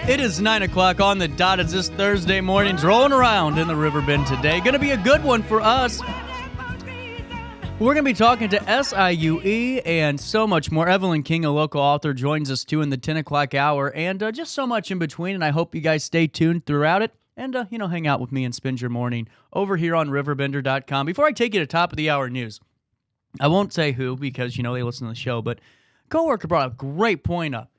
It is 9 o'clock on the dot as this Thursday morning's rolling around in the Riverbend today. Going to be a good one for us. We're going to be talking to SIUE and so much more. Evelyn King, a local author, joins us too in the 10 o'clock hour, and just so much in between, and I hope you guys stay tuned throughout it and, hang out with me and spend your morning over here on RiverBender.com. Before I take you to top of the hour news, I won't say who because, they listen to the show, but a coworker brought a great point up.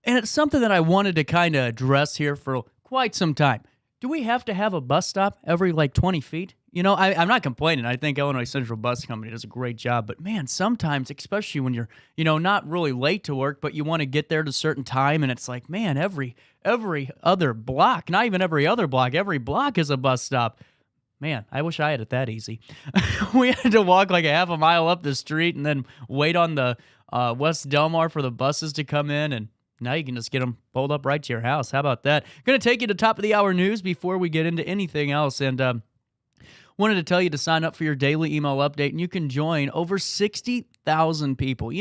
And it's something that I wanted to kind of address here for quite some time. Do we have to have a bus stop every 20 feet? I'm not complaining. I think Illinois Central Bus Company does a great job. But man, sometimes, especially when you're, not really late to work, but you want to get there at a certain time, and it's like, man, every other block, not even every other block, every block is a bus stop. Man, I wish I had it that easy. We had to walk like a half a mile up the street and then wait on the West Delmar for the buses to come in, and now you can just get them pulled up right to your house. How about that? Going to take you to top of the hour news before we get into anything else. And wanted to tell you to sign up for your daily email update, and you can join over 60,000 people.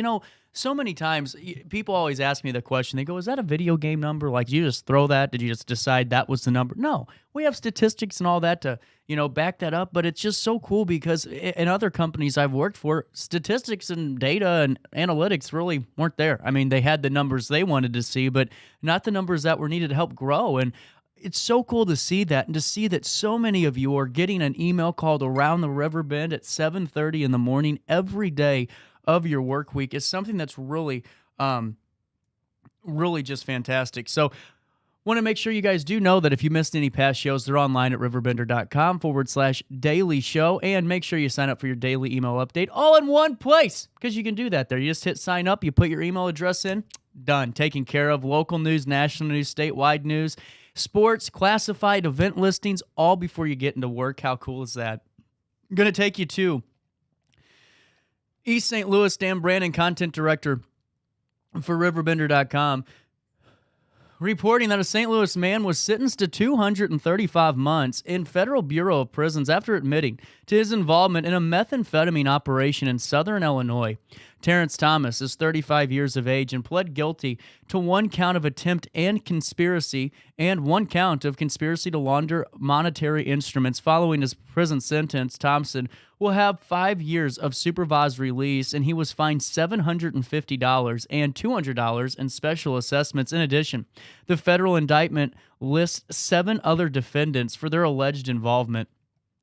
So many times people always ask me the question. They go, is that a video game number? Did you just throw that? Did you just decide that was the number? No, we have statistics and all that to, back that up. But it's just so cool because in other companies I've worked for, statistics and data and analytics really weren't there. I mean, they had the numbers they wanted to see, but not the numbers that were needed to help grow. And it's so cool to see that, and to see that so many of you are getting an email called Around the Riverbend at 7:30 in the morning every day of your work week is something that's really, really just fantastic. So want to make sure you guys do know that if you missed any past shows, they're online at RiverBender.com/daily show, and make sure you sign up for your daily email update all in one place, because you can do that there. You just hit sign up, you put your email address in, done, taken care of. Local news, national news, statewide news, sports, classified, event listings, all before you get into work. How cool is that? I'm going to take you to East St. Louis. Dan Brandon, content director for RiverBender.com, reporting that a St. Louis man was sentenced to 235 months in Federal Bureau of Prisons after admitting to his involvement in a methamphetamine operation in southern Illinois. Terrence Thomas is 35 years of age and pled guilty to one count of attempt and conspiracy and one count of conspiracy to launder monetary instruments. Following his prison sentence, Thompson will have 5 years of supervised release, and he was fined $750 and $200 in special assessments. In addition, the federal indictment lists 7 other defendants for their alleged involvement.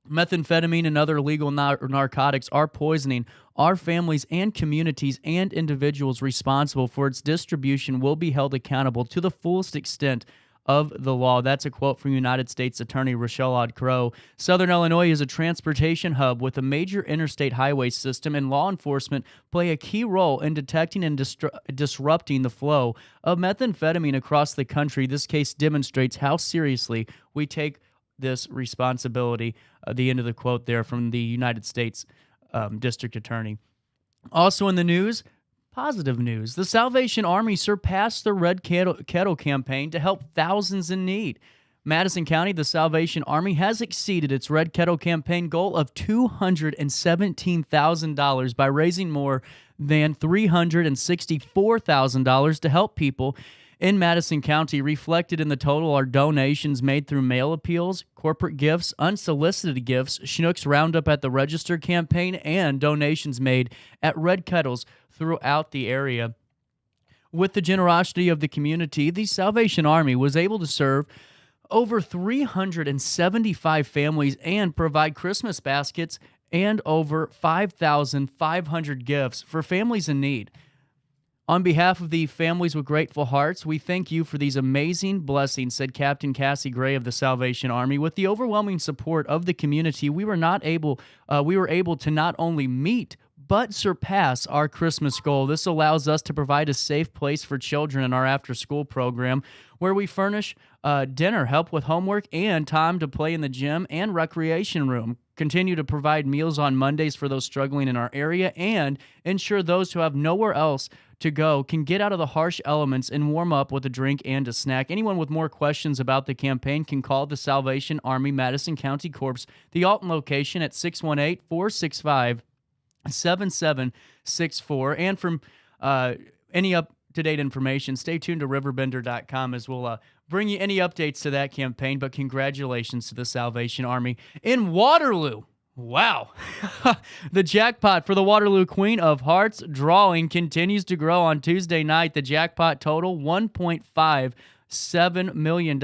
Methamphetamine and other illegal narcotics are poisoning our families and communities, and individuals responsible for its distribution will be held accountable to the fullest extent of the law. That's a quote from United States Attorney Rochelle Odd-Crow. Southern Illinois is a transportation hub with a major interstate highway system, and law enforcement play a key role in detecting and disrupting the flow of methamphetamine across the country. This case demonstrates how seriously we take this responsibility. The end of the quote there from the United States District Attorney. Also in the news, positive news. The Salvation Army surpassed the Red Kettle campaign to help thousands in need. Madison County, the Salvation Army has exceeded its Red Kettle campaign goal of $217,000 by raising more than $364,000 to help people in Madison County. Reflected in the total are donations made through mail appeals, corporate gifts, unsolicited gifts, Schnucks Roundup at the Register campaign, and donations made at Red Kettles throughout the area. With the generosity of the community, the Salvation Army was able to serve over 375 families and provide Christmas baskets and over 5,500 gifts for families in need. On behalf of the Families with Grateful Hearts, we thank you for these amazing blessings, said Captain Cassie Gray of the Salvation Army. With the overwhelming support of the community, we were able to not only meet but surpass our Christmas goal. This allows us to provide a safe place for children in our after-school program, where we furnish dinner, help with homework, and time to play in the gym and recreation room. Continue to provide meals on Mondays for those struggling in our area, and ensure those who have nowhere else to go can get out of the harsh elements and warm up with a drink and a snack. Anyone with more questions about the campaign can call the Salvation Army Madison County Corps, the Alton location, at 618-465-7764. And from any up up-to-date information. Stay tuned to RiverBender.com as we'll bring you any updates to that campaign. But congratulations to the Salvation Army in Waterloo. Wow. The jackpot for the Waterloo Queen of Hearts drawing continues to grow on Tuesday night. The jackpot total, $1.57 million,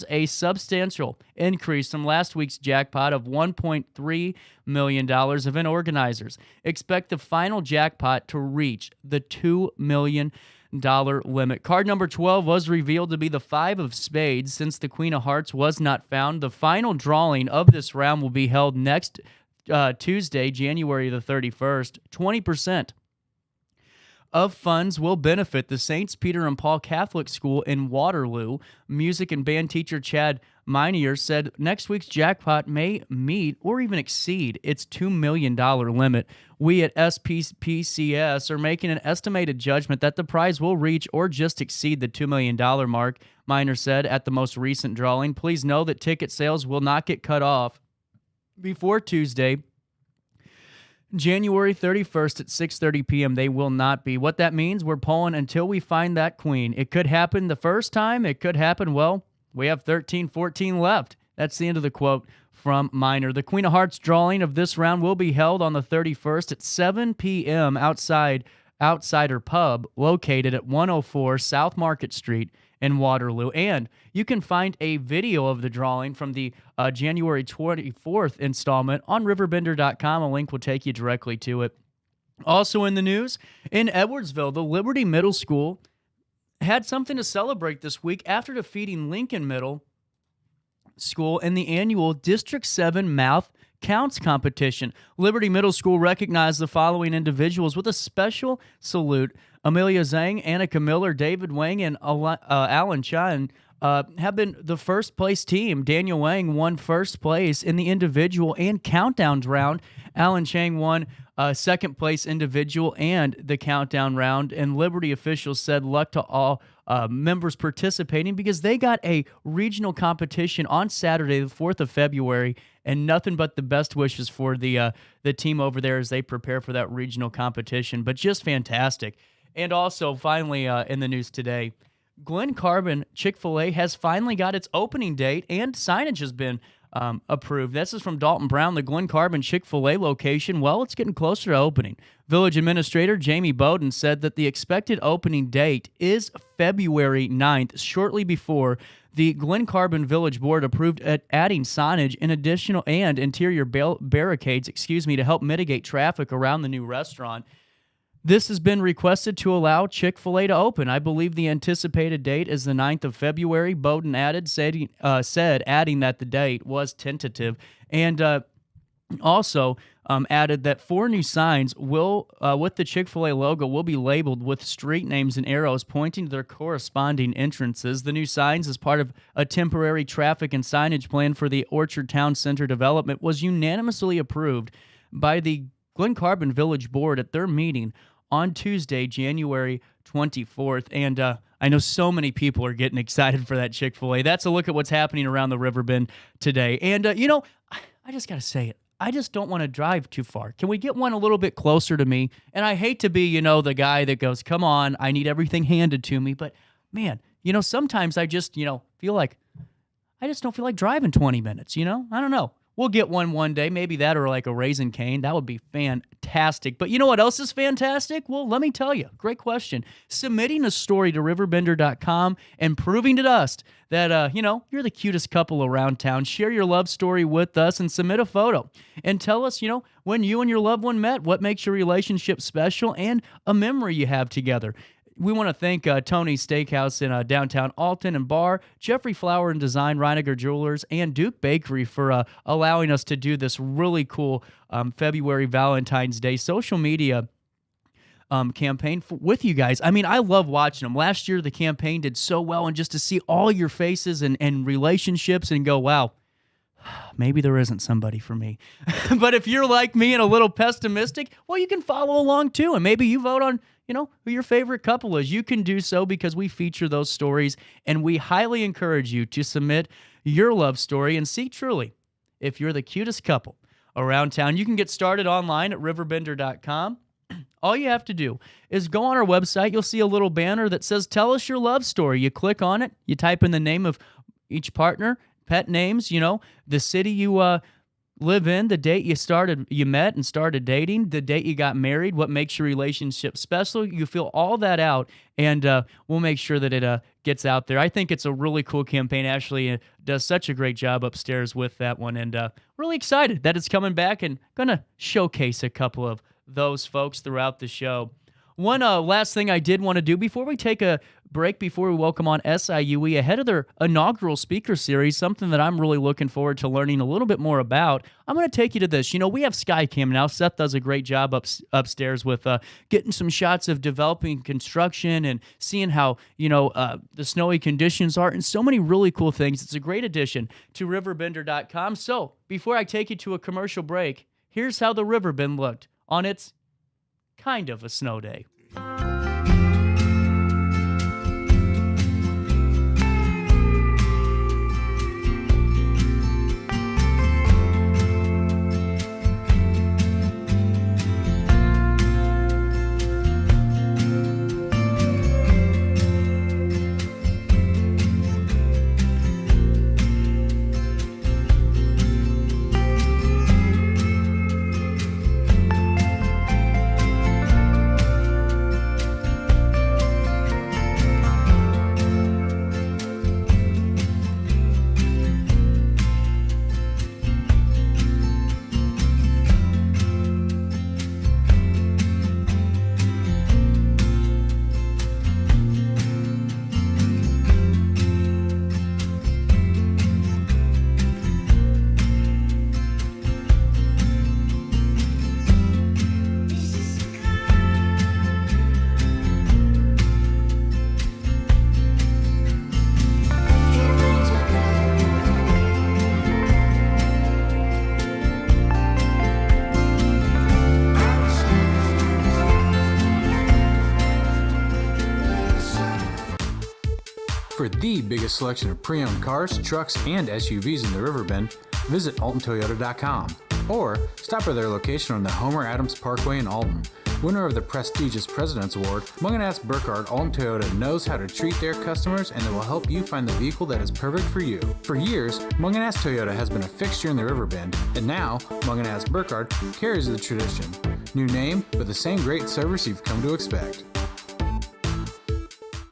a substantial increase from last week's jackpot of $1.3 million. Event organizers expect the final jackpot to reach the $2 million limit. Card number 12 was revealed to be the 5 of spades. Since the Queen of Hearts was not found, the final drawing of this round will be held next Tuesday, January the 31st. 20% of funds will benefit the Saints Peter and Paul Catholic School in Waterloo. Music and band teacher Chad Minier said next week's jackpot may meet or even exceed its $2 million limit. We at SPPCS are making an estimated judgment that the prize will reach or just exceed the $2 million mark, Miner said at the most recent drawing. Please know that ticket sales will not get cut off before Tuesday, January 31st at 6:30 p.m. They will not be. What that means, we're pulling until we find that queen. It could happen the first time. It could happen, well, we have 14 left. That's the end of the quote from Miner. The Queen of Hearts drawing of this round will be held on the 31st at 7 p.m. Outsider Pub, located at 104 South Market Street in Waterloo. And you can find a video of the drawing from the January 24th installment on RiverBender.com. A link will take you directly to it. Also in the news, in Edwardsville, the Liberty Middle School had something to celebrate this week after defeating Lincoln Middle School in the annual District 7 Mouth Counts competition. Liberty Middle School recognized the following individuals with a special salute. Amelia Zhang, Annika Miller, David Wang, and Alan Chan have been the first place team. Daniel Wang won first place in the individual and countdowns round. Alan Chang won second place individual and the countdown round. And Liberty officials said luck to all members participating because they got a regional competition on Saturday, the 4th of February, and nothing but the best wishes for the team over there as they prepare for that regional competition. But just fantastic. And also, finally, in the news today, Glen Carbon Chick-fil-A has finally got its opening date, and signage has been approved. This is from Dalton Brown, the Glen Carbon Chick-fil-A location. Well, it's getting closer to opening. Village Administrator Jamie Bowden said that the expected opening date is February 9th, shortly before the Glen Carbon Village Board approved adding signage and additional and interior barricades, to help mitigate traffic around the new restaurant. This has been requested to allow Chick-fil-A to open. I believe the anticipated date is the 9th of February. Bowden said adding that the date was tentative, and also added that 4 new signs will, with the Chick-fil-A logo, will be labeled with street names and arrows pointing to their corresponding entrances. The new signs, as part of a temporary traffic and signage plan for the Orchard Town Center development, was unanimously approved by the Glen Carbon Village Board at their meeting on Tuesday, January 24th. And I know so many people are getting excited for that Chick-fil-A. That's a look at what's happening around the Riverbend today. And, I just got to say it. I just don't want to drive too far. Can we get one a little bit closer to me? And I hate to be, the guy that goes, come on, I need everything handed to me. But, man, sometimes I just, feel like I just don't feel like driving 20 minutes, I don't know. We'll get one day, maybe that or like a Raisin Cane. That would be fantastic. But you know what else is fantastic? Well, let me tell you. Great question. Submitting a story to RiverBender.com and proving to us that, you're the cutest couple around town. Share your love story with us and submit a photo. And tell us, when you and your loved one met, what makes your relationship special and a memory you have together. We want to thank Tony's Steakhouse in downtown Alton and Bar, Jeffrey Flower and Design, Reiniger Jewelers, and Duke Bakery for allowing us to do this really cool February Valentine's Day social media campaign with you guys. I mean, I love watching them. Last year, the campaign did so well, and just to see all your faces and relationships and go, wow, maybe there isn't somebody for me. But if you're like me and a little pessimistic, well, you can follow along too, and maybe you vote on who your favorite couple is. You can do so because we feature those stories, and we highly encourage you to submit your love story and see truly if you're the cutest couple around town. You can get started online at RiverBender.com. All you have to do is go on our website. You'll see a little banner that says, tell us your love story. You click on it. You type in the name of each partner, pet names, the city you live in, the date you met and started dating, the date you got married, what makes your relationship special. You fill all that out, and we'll make sure that it gets out there. I think it's a really cool campaign. Ashley does such a great job upstairs with that one, and really excited that it's coming back and going to showcase a couple of those folks throughout the show. One last thing I did want to do before we take a break, before we welcome on SIUE ahead of their inaugural speaker series, something that I'm really looking forward to learning a little bit more about. I'm going to take you to this. We have Skycam now. Seth does a great job upstairs with getting some shots of developing construction and seeing how, the snowy conditions are and so many really cool things. It's a great addition to RiverBender.com. So before I take you to a commercial break, here's how the Riverbend looked on its kind of a snow day. For the biggest selection of pre-owned cars, trucks, and SUVs in the Riverbend, visit AltonToyota.com or stop by their location on the Homer Adams Parkway in Alton. Winner of the prestigious President's Award, Munganast Burkhardt Alton Toyota knows how to treat their customers, and they will help you find the vehicle that is perfect for you. For years, Munganast Toyota has been a fixture in the Riverbend, and now Munganast Burkhardt carries the tradition. New name, but the same great service you've come to expect.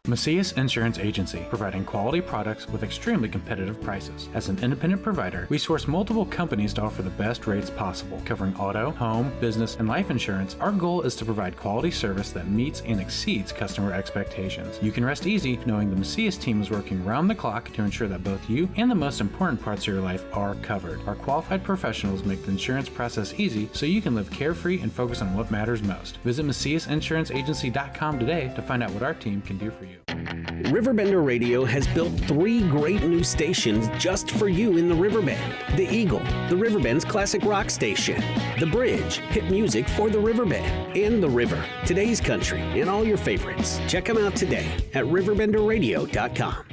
Macias Insurance Agency, providing quality products with extremely competitive prices. As an independent provider, we source multiple companies to offer the best rates possible. Covering auto, home, business, and life insurance, our goal is to provide quality service that meets and exceeds customer expectations. You can rest easy knowing the Macias team is working round the clock to ensure that both you and the most important parts of your life are covered. Our qualified professionals make the insurance process easy so you can live carefree and focus on what matters most. Visit MaciasInsuranceAgency.com today to find out what our team can do for you. RiverBender Radio has built 3 great new stations just for you in the Riverbend. The Eagle, the Riverbend's classic rock station. The Bridge, hit music for the Riverbend. And The River, today's country, and all your favorites. Check them out today at RiverBenderRadio.com.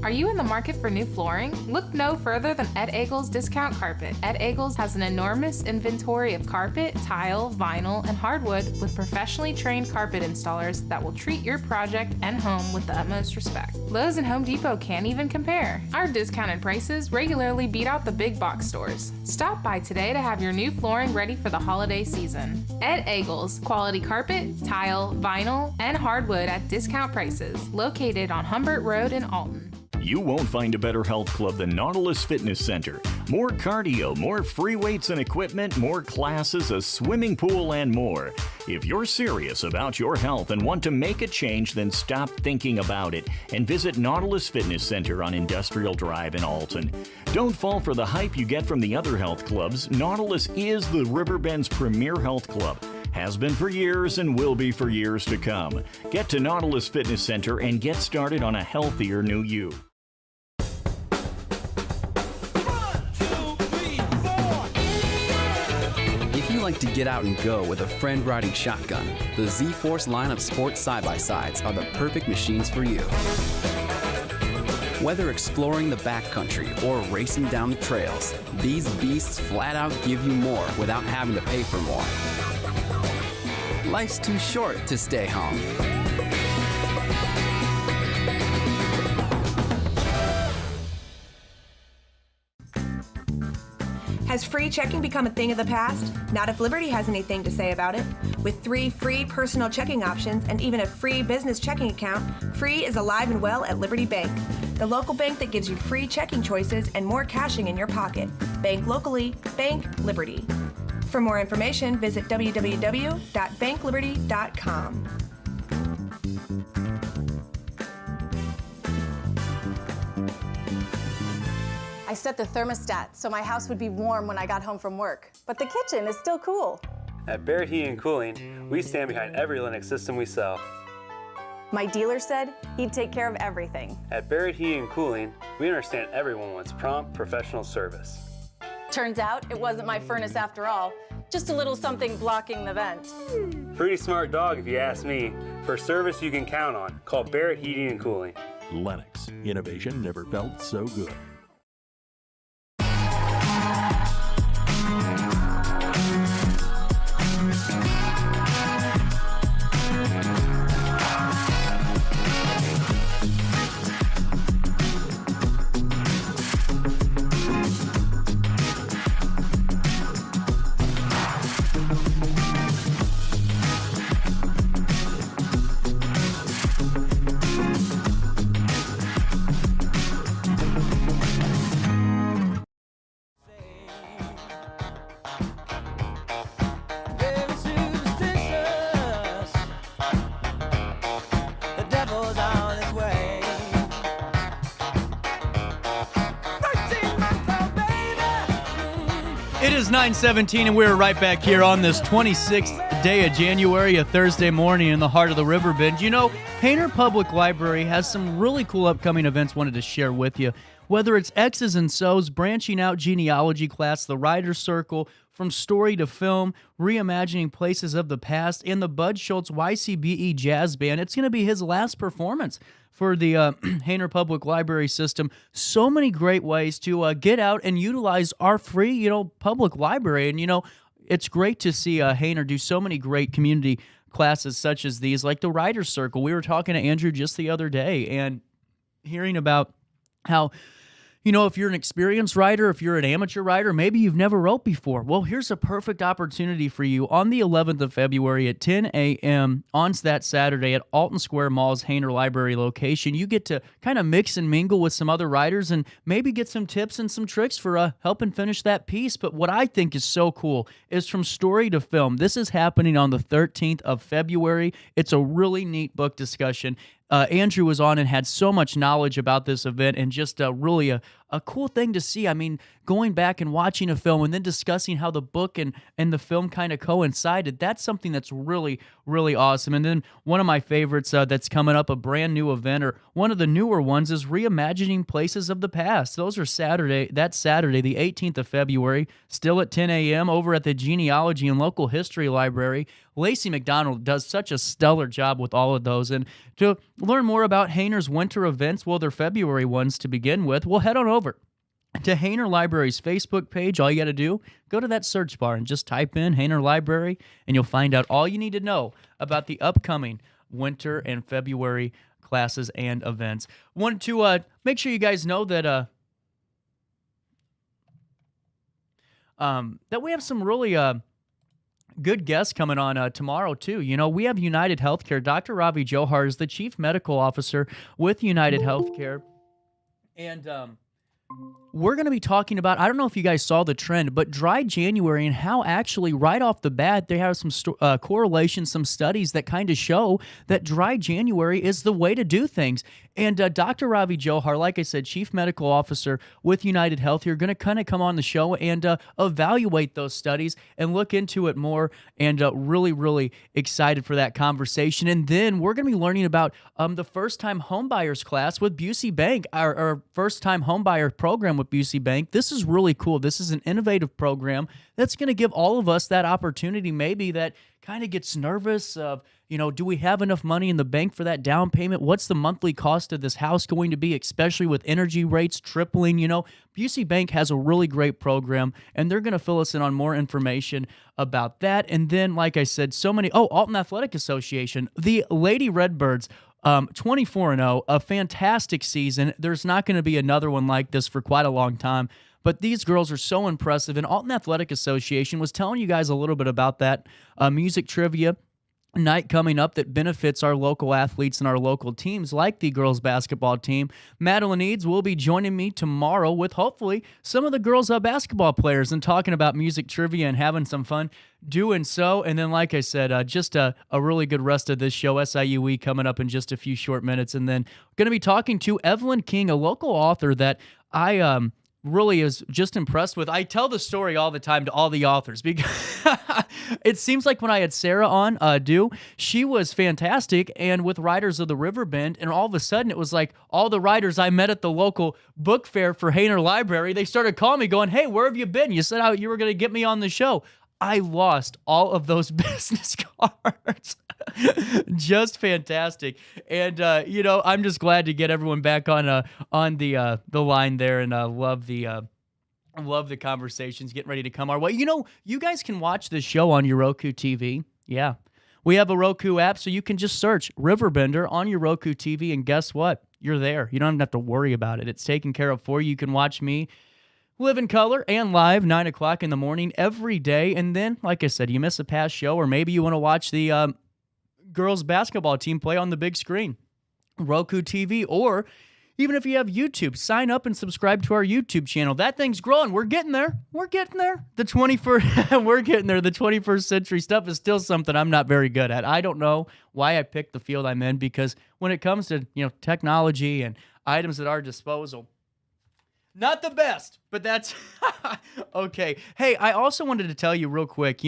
Are you in the market for new flooring? Look no further than Ed Eagles Discount Carpet. Ed Eagles has an enormous inventory of carpet, tile, vinyl, and hardwood with professionally trained carpet installers that will treat your project and home with the utmost respect. Lowe's and Home Depot can't even compare. Our discounted prices regularly beat out the big box stores. Stop by today to have your new flooring ready for the holiday season. Ed Eagles, quality carpet, tile, vinyl, and hardwood at discount prices, located on Humbert Road in Alton. You won't find a better health club than Nautilus Fitness Center. More cardio, more free weights and equipment, more classes, a swimming pool, and more. If you're serious about your health and want to make a change, then stop thinking about it and visit Nautilus Fitness Center on Industrial Drive in Alton. Don't fall for the hype you get from the other health clubs. Nautilus is the Riverbend's premier health club. Has been for years and will be for years to come. Get to Nautilus Fitness Center and get started on a healthier new you. If you like to get out and go with a friend riding shotgun, the Z-Force line of sports side-by-sides are the perfect machines for you. Whether exploring the backcountry or racing down the trails, these beasts flat out give you more without having to pay for more. Life's too short to stay home. Has free checking become a thing of the past? Not if Liberty has anything to say about it. With 3 free personal checking options and even a free business checking account, Free is alive and well at Liberty Bank, the local bank that gives you free checking choices and more cashing in your pocket. Bank locally, bank Liberty. For more information, visit www.bankliberty.com. I set the thermostat so my house would be warm when I got home from work, but the kitchen is still cool. At Barrett Heating and Cooling, we stand behind every Linux system we sell. My dealer said he'd take care of everything. At Barrett Heating and Cooling, we understand everyone wants prompt, professional service. Turns out it wasn't my furnace after all, just a little something blocking the vent. Pretty smart dog if you ask me. For service you can count on, call Barrett Heating and Cooling. Lennox. Innovation never felt so good. It is 9:17, and we're right back here on this 26th day of January, a Thursday morning in the heart of the Riverbend. You know, Hainer Public Library has some really cool upcoming events wanted to share with you. Whether it's X's and So's, branching out genealogy class, the Writer's Circle, from story to film, reimagining places of the past, and the Bud Schultz YCBE Jazz Band. It's going to be his last performance for the Hainer Public Library system. So many great ways to get out and utilize our free, public library. And, it's great to see Hainer do so many great community classes such as these, like the Writer's Circle. We were talking to Andrew just the other day and hearing about how, if you're an experienced writer, if you're an amateur writer, maybe you've never wrote before. Well, here's a perfect opportunity for you on the 11th of February at 10 a.m. on that Saturday at Alton Square Mall's Hainer Library location. You get to kind of mix and mingle with some other writers and maybe get some tips and some tricks for helping finish that piece. But what I think is so cool is from story to film. This is happening on the 13th of February. It's a really neat book discussion. Andrew was on and had so much knowledge about this event, and just really a cool thing to see. I mean, going back and watching a film and then discussing how the book and the film kind of coincided, that's something that's really, really awesome. And then one of my favorites that's coming up, a brand new event, or one of the newer ones, is Reimagining Places of the Past. Those are Saturday, the 18th of February, still at 10 a.m. over at the Genealogy and Local History Library. Lacey McDonald does such a stellar job with all of those. And to learn more about Hainer's winter events, well, they're February ones to begin with, well, head on over to Hainer Library's Facebook page. All you got to do, go to that search bar and just type in Hainer Library, and you'll find out all you need to know about the upcoming winter and February classes and events. Wanted to make sure you guys know that that we have some really good guests coming on tomorrow, too. We have United Healthcare. Dr. Ravi Johar is the Chief Medical Officer with United Healthcare. And we're going to be talking about, I don't know if you guys saw the trend, but dry January, and how actually right off the bat, they have some correlations, some studies that kind of show that dry January is the way to do things. And Dr. Ravi Johar, like I said, Chief Medical Officer with United Health, you're going to kind of come on the show and evaluate those studies and look into it more, and really, really excited for that conversation. And then we're going to be learning about the first-time homebuyers class with Busey Bank, our first-time homebuyer program with with Busey Bank. This is really cool. This is an innovative program that's going to give all of us that opportunity, maybe that kind of gets nervous of, do we have enough money in the bank for that down payment? What's the monthly cost of this house going to be, especially with energy rates tripling? Busey Bank has a really great program, and they're going to fill us in on more information about that. And then, like I said, Alton Athletic Association, the Lady Redbirds, 24-0, a fantastic season. There's not going to be another one like this for quite a long time. But these girls are so impressive. And Alton Athletic Association was telling you guys a little bit about that music trivia night coming up that benefits our local athletes and our local teams like the girls basketball team. Madeline Eads will be joining me tomorrow with hopefully some of the girls basketball players and talking about music trivia and having some fun doing so. And then, like I said, just a really good rest of this show. SIUE coming up in just a few short minutes. And then going to be talking to Evelyn King, a local author that I really is just impressed with. I tell the story all the time to all the authors because it seems like when I had Sarah on, she was fantastic, and with Writers of the Riverbend, and all of a sudden it was like all the writers I met at the local book fair for Hainer Library, they started calling me going, "Hey, where have you been? You said how you were going to get me on the show." I lost all of those business cards. Just fantastic. And, I'm just glad to get everyone back on the line there, and love the conversations getting ready to come our way. You guys can watch this show on your Roku TV. Yeah. We have a Roku app, so you can just search RiverBender on your Roku TV, and guess what? You're there. You don't have to worry about it. It's taken care of for you. You can watch me live in color and live 9 o'clock in the morning every day. And then, like I said, you miss a past show, or maybe you want to watch the girls basketball team play on the big screen, Roku TV, or even if you have YouTube, sign up and subscribe to our YouTube channel. That thing's growing. We're getting there. We're getting there. The 21st century stuff is still something I'm not very good at. I don't know why I picked the field I'm in, because when it comes to, technology and items at our disposal, not the best, but that's okay. Hey, I also wanted to tell you real quick,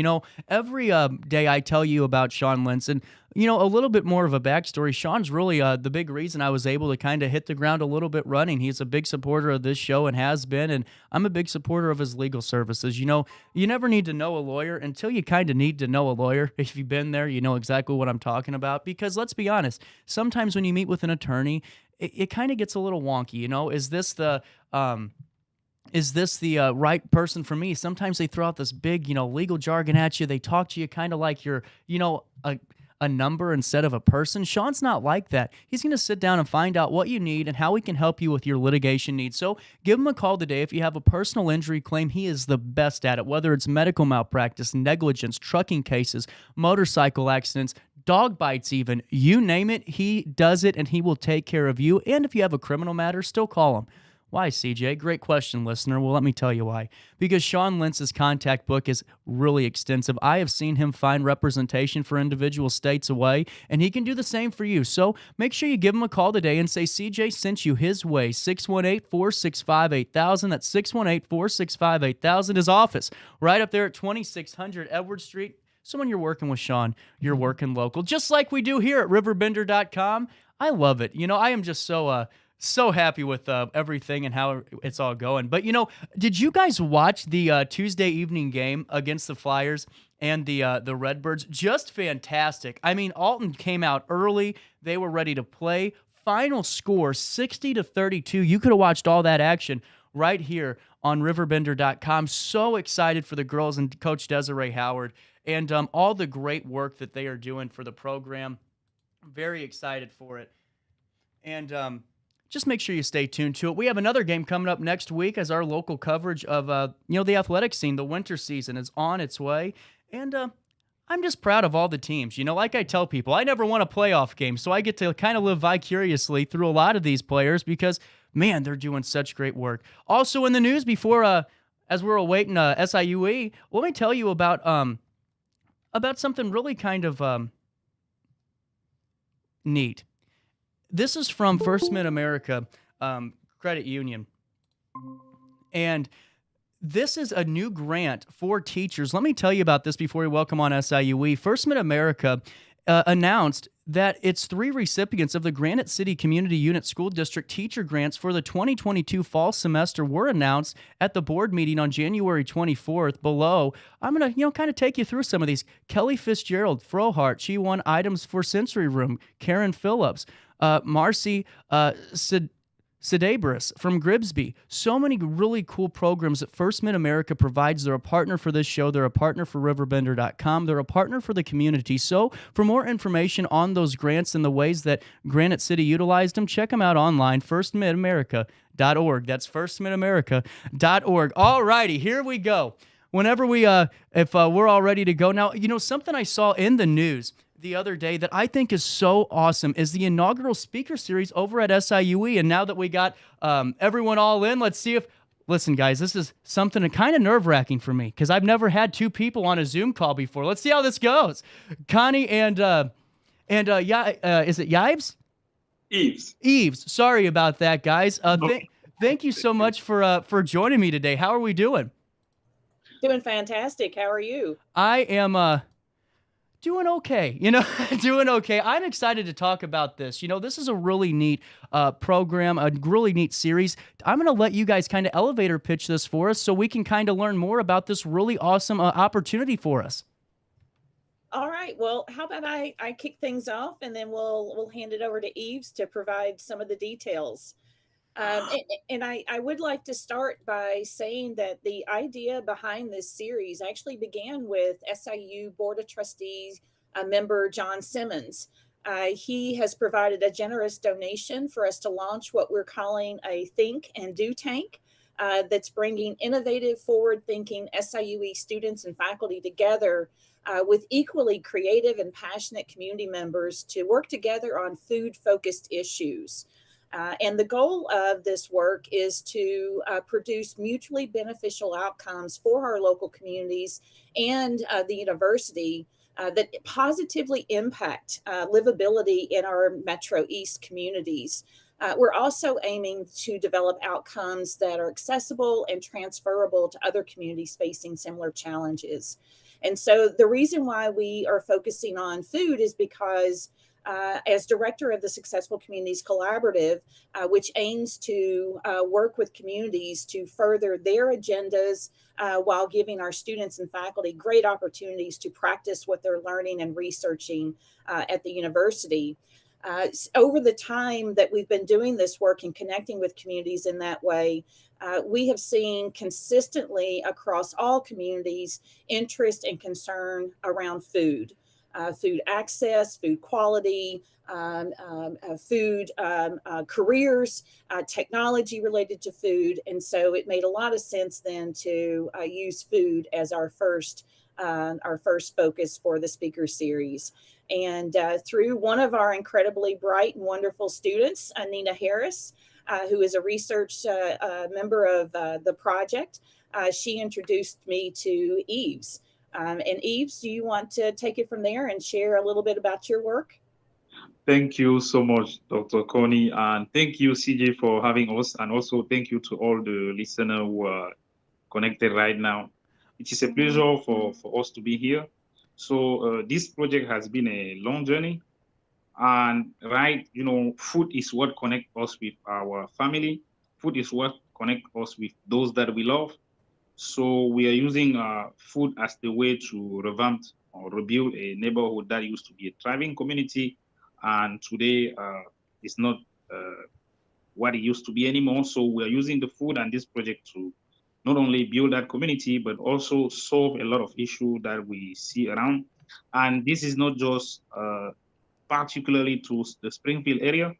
every day I tell you about Sean Lentz, and, a little bit more of a backstory. Sean's really the big reason I was able to kind of hit the ground a little bit running. He's a big supporter of this show and has been, and I'm a big supporter of his legal services. You never need to know a lawyer until you kind of need to know a lawyer. If you've been there, you know exactly what I'm talking about, because let's be honest, sometimes when you meet with an attorney, it kind of gets a little wonky. Is this the right person for me? Sometimes they throw out this big, legal jargon at you. They talk to you kind of like you're, a number instead of a person. Sean's not like that. He's going to sit down and find out what you need and how he can help you with your litigation needs. So give him a call today. If you have a personal injury claim, he is the best at it, whether it's medical malpractice, negligence, trucking cases, motorcycle accidents, dog bites even, you name it, he does it, and he will take care of you. And if you have a criminal matter, still call him. Why, CJ? Great question, listener. Well, let me tell you why. Because Sean Lentz's contact book is really extensive. I have seen him find representation for individual states away, and he can do the same for you. So make sure you give him a call today and say CJ sent you his way. 618-465-8000. That's 618-465-8000. His office, right up there at 2600 Edwards Street. So when you're working with Sean, you're working local, just like we do here at RiverBender.com. I love it. I am just so happy with everything and how it's all going. But, did you guys watch the Tuesday evening game against the Flyers and the Redbirds? Just fantastic. I mean, Alton came out early. They were ready to play. Final score, 60-32. You could have watched all that action right here on RiverBender.com. So excited for the girls and Coach Desiree Howard and all the great work that they are doing for the program. Very excited for it. And just make sure you stay tuned to it. We have another game coming up next week as our local coverage of the athletic scene. The winter season is on its way, and I'm just proud of all the teams. Like I tell people, I never won a playoff game, so I get to kind of live vicariously through a lot of these players because, man, they're doing such great work. Also in the news, before as we're awaiting SIUE, let me tell you about something really kind of neat. This is from First Mid-America Credit Union. And this is a new grant for teachers. Let me tell you about this before we welcome on SIUE. First Mid-America announced that its 3 recipients of the Granite City Community Unit School District teacher grants for the 2022 fall semester were announced at the board meeting on January 24th. Below, I'm going to, kind of take you through some of these. Kelly Fitzgerald, Frohart, she won items for Sensory Room. Karen Phillips, Marcy Sedabris from Gribsby. So many really cool programs that First Mid-America provides. They're a partner for this show. They're a partner for RiverBender.com. They're a partner for the community. So for more information on those grants and the ways that Granite City utilized them, check them out online, firstmidamerica.org. That's firstmidamerica.org. All righty, here we go. Whenever if we're all ready to go. Now, something I saw in the news the other day that I think is so awesome is the inaugural speaker series over at SIUE. And now that we got everyone all in, let's see if... Listen, guys, this is something kind of nerve-wracking for me because I've never had 2 people on a Zoom call before. Let's see how this goes. Connie and is it Yves? Yves. Sorry about that, guys. Thank you so much for joining me today. How are we doing? Doing fantastic. How are you? I am... doing okay, doing okay. I'm excited to talk about this. This is a really neat program, a really neat series. I'm going to let you guys kind of elevator pitch this for us so we can kind of learn more about this really awesome opportunity for us. All right. Well, how about I kick things off and then we'll hand it over to Yves to provide some of the details. And I would like to start by saying that the idea behind this series actually began with SIU Board of Trustees member John Simmons. He has provided a generous donation for us to launch what we're calling a Think and Do Tank that's bringing innovative, forward-thinking SIUE students and faculty together with equally creative and passionate community members to work together on food-focused issues. And the goal of this work is to produce mutually beneficial outcomes for our local communities and the university that positively impact livability in our Metro East communities. We're also aiming to develop outcomes that are accessible and transferable to other communities facing similar challenges. And so the reason why we are focusing on food is because as director of the Successful Communities Collaborative, which aims to work with communities to further their agendas while giving our students and faculty great opportunities to practice what they're learning and researching at the university. Over the time that we've been doing this work and connecting with communities in that way, we have seen consistently across all communities interest and concern around food. Food access, food quality, food careers, technology related to food. And so it made a lot of sense then to use food as our first focus for the speaker series. And through one of our incredibly bright and wonderful students, Nina Harris, who is a research member of the project, she introduced me to Yves. And Yves, do you want to take it from there and share a little bit about your work? Thank you so much, Dr. Connie, and thank you, CJ, for having us, and also thank you to all the listeners who are connected right now. It is a pleasure for us to be here. So this project has been a long journey, and food is what connects us with our family. Food is what connects us with those that we love. So we are using food as the way to revamp or rebuild a neighborhood that used to be a thriving community, and today it's not what it used to be anymore. So we are using the food and this project to not only build that community, but also solve a lot of issues that we see around. And this is not just particularly to the Springfield area.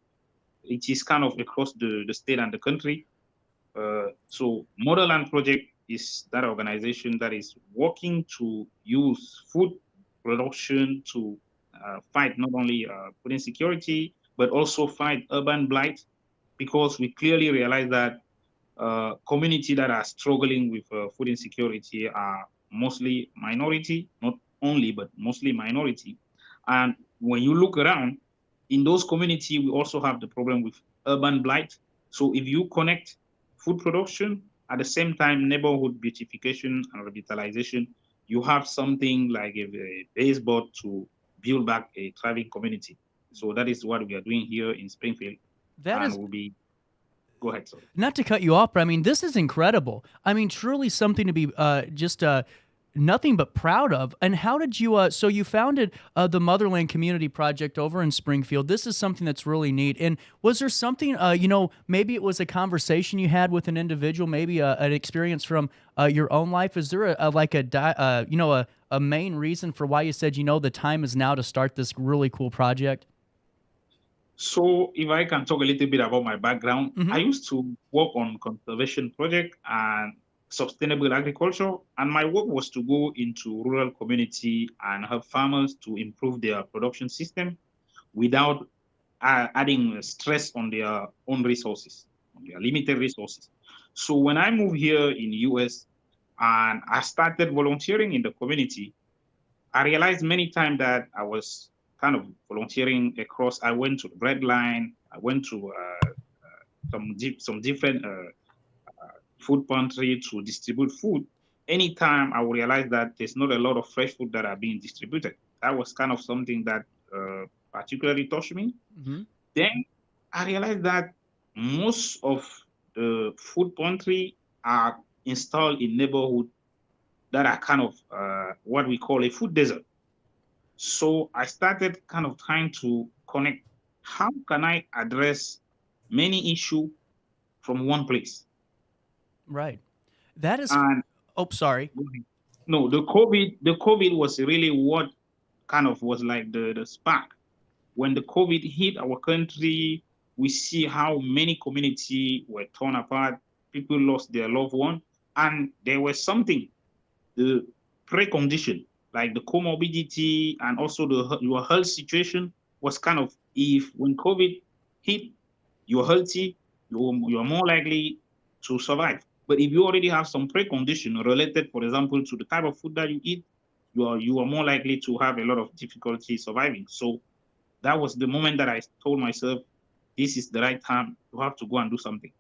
It is kind of across the state and the country. So Motherland Project is that organization that is working to use food production to fight not only food insecurity, but also fight urban blight, because we clearly realize that communities that are struggling with food insecurity are mostly minority, not only, but mostly minority. And when you look around, in those communities, we also have the problem with urban blight. So if you connect food production, at the same time, neighborhood beautification and revitalization, you have something like a baseboard to build back a thriving community. So that is what we are doing here in Springfield. That and is, we'll be, go ahead, sorry. not to cut you off, but I mean, this is incredible. I mean, truly something to be just nothing but proud of. And how did you, so you founded the Motherland Community Project over in Springfield. This is something that's really neat. And was there something, maybe it was a conversation you had with an individual, maybe an experience from your own life? Is there a main reason for why you said, the time is now to start this really cool project? So if I can talk a little bit about my background, I used to work on conservation project and sustainable agriculture, and my work was to go into rural community and help farmers to improve their production system without adding stress on their own resources, on their limited resources. So when I moved here in the US and I started volunteering in the community, I realized many times that I was kind of volunteering across. I went to the bread line. I went to some different food pantry to distribute food. Anytime I would realize that there's not a lot of fresh food that are being distributed. That was kind of something that particularly touched me. Then I realized that most of the food pantry are installed in neighborhood that are kind of what we call a food desert. So I started kind of trying to connect, how can I address many issues from one place? Right. That is, And sorry. No, the COVID was really what kind of was like the spark. When the COVID hit our country, we see how many communities were torn apart, people lost their loved one, and there was something, the precondition, like the comorbidity and also your health situation was kind of, if when COVID hit, you're healthy, you're more likely to survive. But if you already have some precondition related, for example, to the type of food that you eat, you are more likely to have a lot of difficulty surviving. So that was the moment that I told myself, this is the right time to have to go and do something.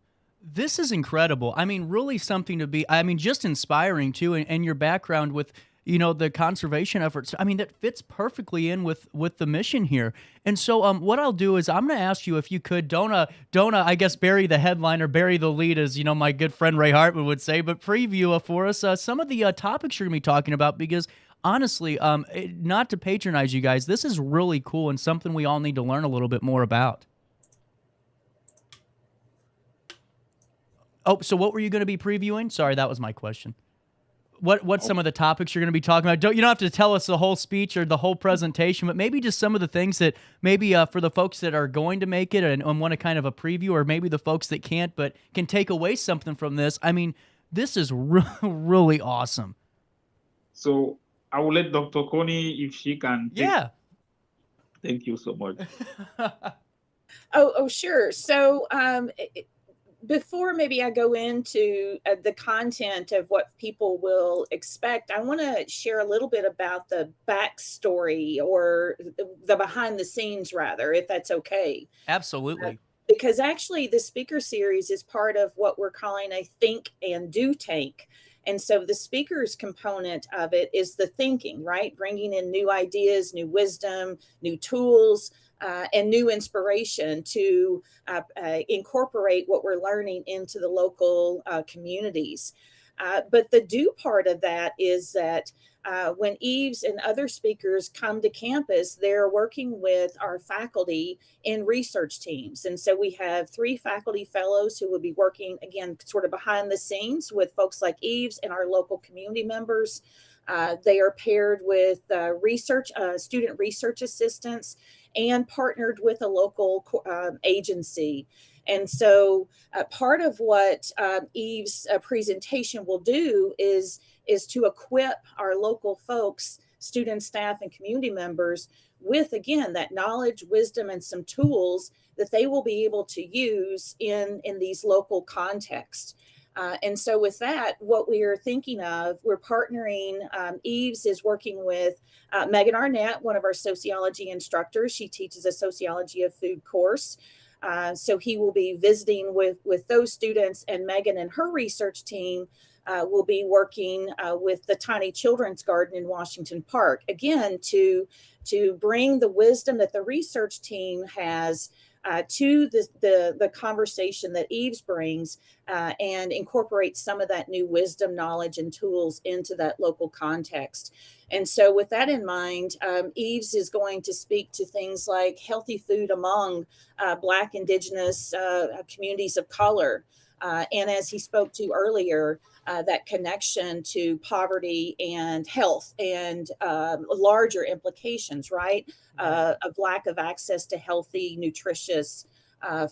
This is incredible. I mean, really something to be, just inspiring too. And your background with, the conservation efforts, that fits perfectly in with the mission here. And so what I'll do is I'm going to ask you if you could, don't I guess, bury the headline or bury the lead, as, my good friend Ray Hartman would say, but preview for us some of the topics you're going to be talking about, because honestly, not to patronize you guys, this is really cool and something we all need to learn a little bit more about. Oh, so what were you going to be previewing? Sorry, that was my question. What's some of the topics you're going to be talking about? You don't have to tell us the whole speech or the whole presentation, but maybe just some of the things that maybe for the folks that are going to make it and want a kind of a preview, or maybe the folks that can't but can take away something from this. This is really awesome. So I will let Dr. Connie, if she can. Yeah. Thank you so much. Oh, sure. So before maybe I go into the content of what people will expect, I want to share a little bit about the backstory, or the behind the scenes, rather, if that's okay. Absolutely. Because actually the speaker series is part of what we're calling a think and do tank. And so the speakers component of it is the thinking, right? Bringing in new ideas, new wisdom, new tools, and new inspiration to incorporate what we're learning into the local communities. But the do part of that is that when Yves and other speakers come to campus, they're working with our faculty in research teams. And so we have 3 faculty fellows who will be working, again, sort of behind the scenes with folks like Yves and our local community members. They are paired with student research assistants, and partnered with a local agency. And so part of what Yves' presentation will do is to equip our local folks, students, staff, and community members with, again, that knowledge, wisdom, and some tools that they will be able to use in these local contexts. And so with that, what we are thinking of, we're partnering, Yves is working with Megan Arnett, one of our sociology instructors. She teaches a sociology of food course. So he will be visiting with those students, and Megan and her research team will be working with the Tiny Children's Garden in Washington Park, again, to bring the wisdom that the research team has to the conversation that Yves brings, and incorporate some of that new wisdom, knowledge, and tools into that local context. And so with that in mind, Yves is going to speak to things like healthy food among Black, Indigenous communities of color. And as he spoke to earlier, that connection to poverty and health and larger implications, right? Of lack of access to healthy, nutritious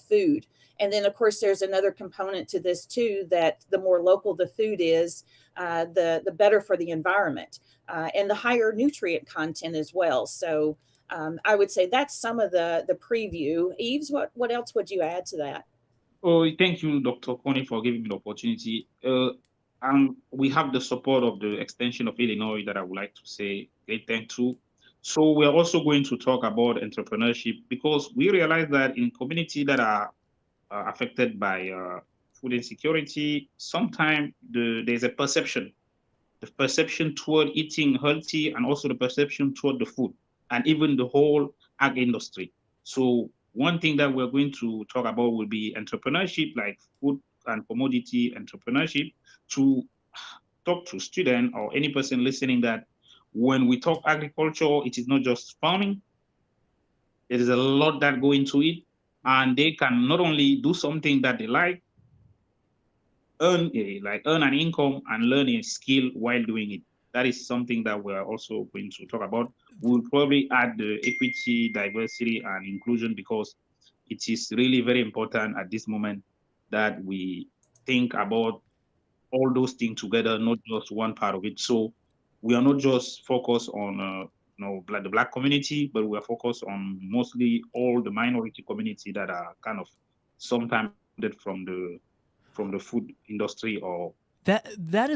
food. And then, of course, there's another component to this too, that the more local the food is, the better for the environment, and the higher nutrient content as well. So I would say that's some of the preview. Yves, what else would you add to that? Oh, thank you, Dr. Connie, for giving me the opportunity. And we have the support of the extension of Illinois that I would like to say great thank to. So we are also going to talk about entrepreneurship, because we realize that in communities that are affected by food insecurity, sometimes there's a perception, the perception toward eating healthy, and also the perception toward the food, and even the whole ag industry. So one thing that we're going to talk about will be entrepreneurship, like food and commodity entrepreneurship, to talk to students or any person listening that when we talk agriculture, it is not just farming. There is a lot that go into it, and they can not only do something that they like, earn an income and learn a skill while doing it. That is something that we're also going to talk about. We'll probably add the equity, diversity, and inclusion, because it is really very important at this moment that we think about all those things together, not just one part of it. So we are not just focused on the Black community, but we are focused on mostly all the minority community that are kind of sometimes from the food industry or that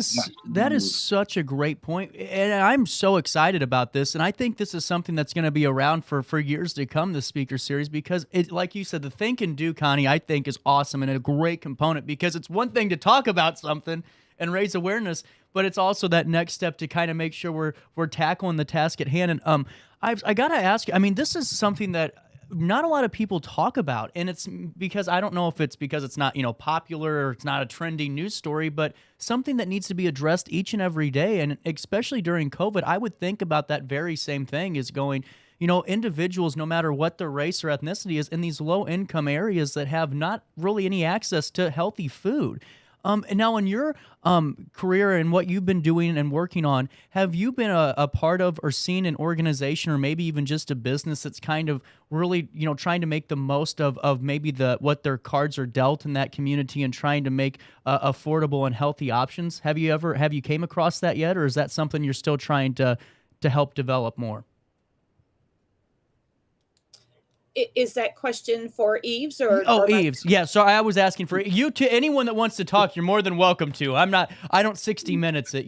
is such a great point, and I'm so excited about this. And I think this is something that's going to be around for years to come. The speaker series, because it, like you said, the think and do, Connie, I think is awesome and a great component, because it's one thing to talk about something and raise awareness, but it's also that next step to kind of make sure we're tackling the task at hand. And I gotta ask you, I mean, this is something that not a lot of people talk about, and it's because I don't know if it's because it's not popular or it's not a trending news story, but something that needs to be addressed each and every day. And especially during COVID, I would think about that very same thing, is going, individuals, no matter what their race or ethnicity is, in these low income areas that have not really any access to healthy food. And now in your career and what you've been doing and working on, have you been a part of or seen an organization or maybe even just a business that's kind of really, trying to make the most of maybe what their cards are dealt in that community and trying to make affordable and healthy options? Have you came across that yet, or is that something you're still trying to help develop more? Is that question for Yves or? Yves. Yeah. So I was asking for you, to anyone that wants to talk, you're more than welcome to. I don't 60 minutes it,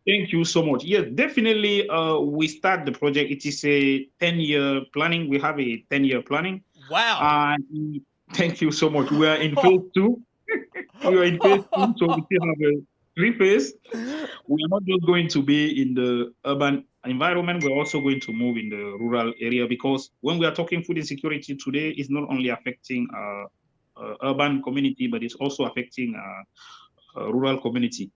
Thank you so much. Yes, definitely. We start the project. It is a 10-year planning. We have a 10-year planning. Wow. Thank you so much. We are in phase 2. We are in phase 2, so we still have a 3 phase. We are not just going to be in the urban environment, we're also going to move in the rural area, because when we are talking food insecurity today, it's not only affecting urban community, but it's also affecting rural community.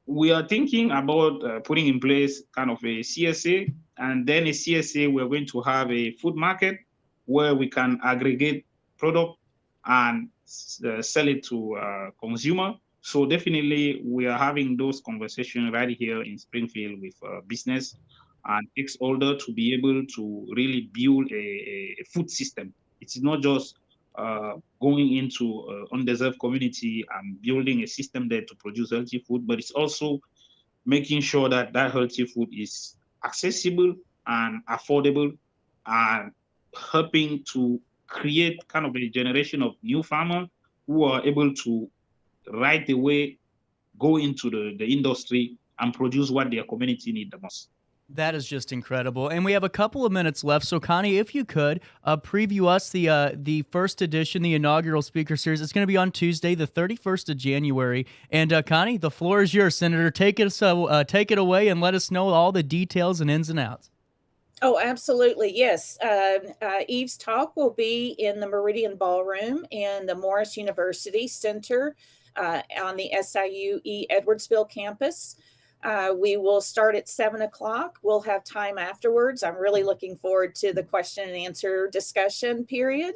We are thinking about putting in place kind of a CSA, and then a CSA, we're going to have a food market where we can aggregate product and sell it to consumer. So definitely we are having those conversations right here in Springfield with business and stakeholder to be able to really build a food system. It's not just going into undeserved community and building a system there to produce healthy food, but it's also making sure that healthy food is accessible and affordable, and helping to create kind of a generation of new farmers who are able to right away go into the industry and produce what their community need the most. That is just incredible. And we have a couple of minutes left. So, Connie, if you could preview us the first edition, the inaugural speaker series. It's going to be on Tuesday, the 31st of January. And, Connie, the floor is yours, Senator. Take it away and let us know all the details and ins and outs. Oh, absolutely. Yes. Eve's talk will be in the Meridian Ballroom in the Morris University Center on the SIUE Edwardsville campus. We will start at 7 o'clock. We'll have time afterwards. I'm really looking forward to the question and answer discussion period.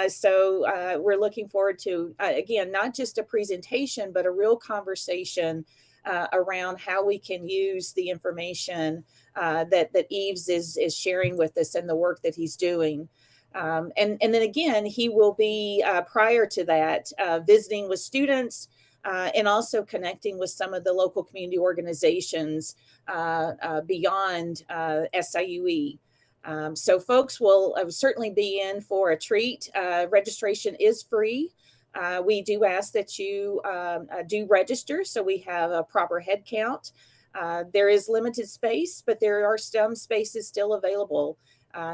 So we're looking forward to, again, not just a presentation, but a real conversation around how we can use the information that Yves is sharing with us and the work that he's doing. And then again, he will be prior to that visiting with students, and also connecting with some of the local community organizations beyond SIUE. So folks will certainly be in for a treat. Registration is free. We do ask that you do register so we have a proper head count. There is limited space, but there are some spaces still available.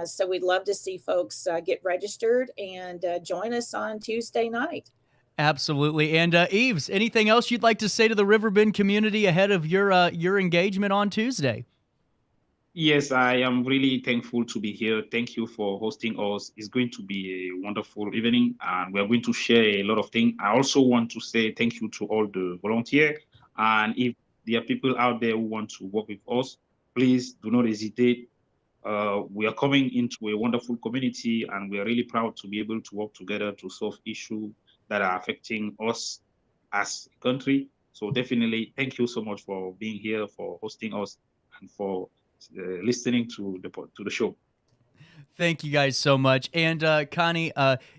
So we'd love to see folks get registered and join us on Tuesday night. Absolutely. And Yves, anything else you'd like to say to the Riverbend community ahead of your engagement on Tuesday? Yes, I am really thankful to be here. Thank you for hosting us. It's going to be a wonderful evening, and we're going to share a lot of things. I also want to say thank you to all the volunteers. And if there are people out there who want to work with us, please do not hesitate. We are coming into a wonderful community, and we are really proud to be able to work together to solve issues that are affecting us as a country. So definitely, thank you so much for being here, for hosting us, and for listening to the show. Thank you guys so much. And Connie,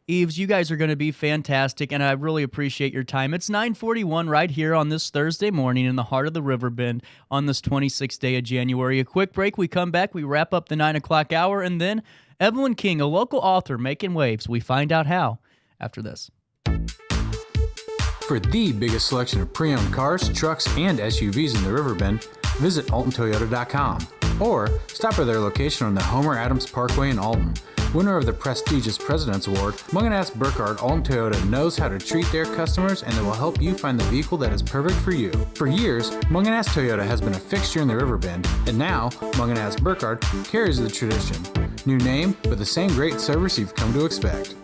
Yves, you guys are going to be fantastic, and I really appreciate your time. It's 9:41 right here on this Thursday morning in the heart of the Riverbend on this 26th day of January. A quick break. We come back. We wrap up the 9 o'clock hour, and then Evelyn King, a local author making waves. We find out how after this. For the biggest selection of pre-owned cars, trucks, and SUVs in the Riverbend, visit AltonToyota.com or stop by their location on the Homer Adams Parkway in Alton. Winner of the prestigious President's Award, Munganast Burkhardt Alton Toyota knows how to treat their customers, and they will help you find the vehicle that is perfect for you. For years, Munganast Toyota has been a fixture in the Riverbend, and now Munganast Burkhardt carries the tradition. New name, but the same great service you've come to expect.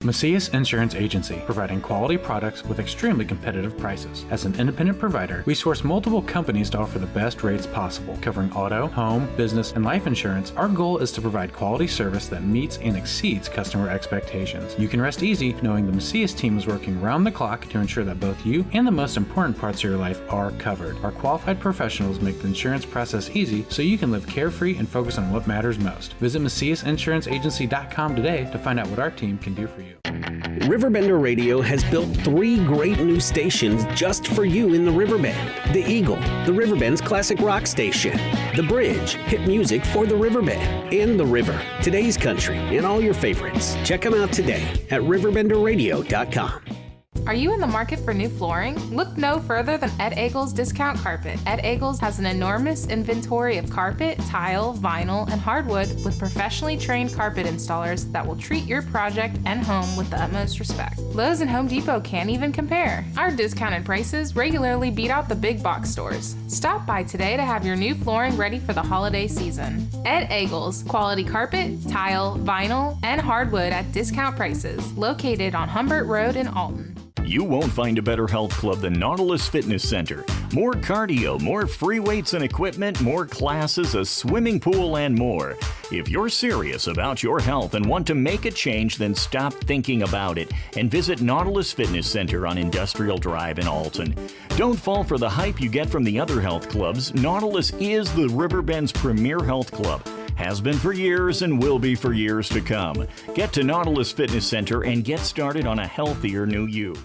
Macias Insurance Agency, providing quality products with extremely competitive prices. As an independent provider, we source multiple companies to offer the best rates possible. Covering auto, home, business, and life insurance, our goal is to provide quality service that meets and exceeds customer expectations. You can rest easy knowing the Macias team is working round the clock to ensure that both you and the most important parts of your life are covered. Our qualified professionals make the insurance process easy so you can live carefree and focus on what matters most. Visit MaciasInsuranceAgency.com today to find out what our team can do for you. RiverBender Radio has built 3 great new stations just for you in the Riverbend. The Eagle, the Riverbend's classic rock station. The Bridge, hit music for the Riverbend. And The River, today's country, and all your favorites. Check them out today at RiverBenderRadio.com. Are you in the market for new flooring? Look no further than Ed Eagles Discount Carpet. Ed Eagles has an enormous inventory of carpet, tile, vinyl, and hardwood with professionally trained carpet installers that will treat your project and home with the utmost respect. Lowe's and Home Depot can't even compare. Our discounted prices regularly beat out the big box stores. Stop by today to have your new flooring ready for the holiday season. Ed Eagles, quality carpet, tile, vinyl, and hardwood at discount prices, located on Humbert Road in Alton. You won't find a better health club than Nautilus Fitness Center. More cardio, more free weights and equipment, more classes, a swimming pool, and more. If you're serious about your health and want to make a change, then stop thinking about it and visit Nautilus Fitness Center on Industrial Drive in Alton. Don't fall for the hype you get from the other health clubs. Nautilus is the Riverbend's premier health club. Has been for years and will be for years to come. Get to Nautilus Fitness Center and get started on a healthier new you.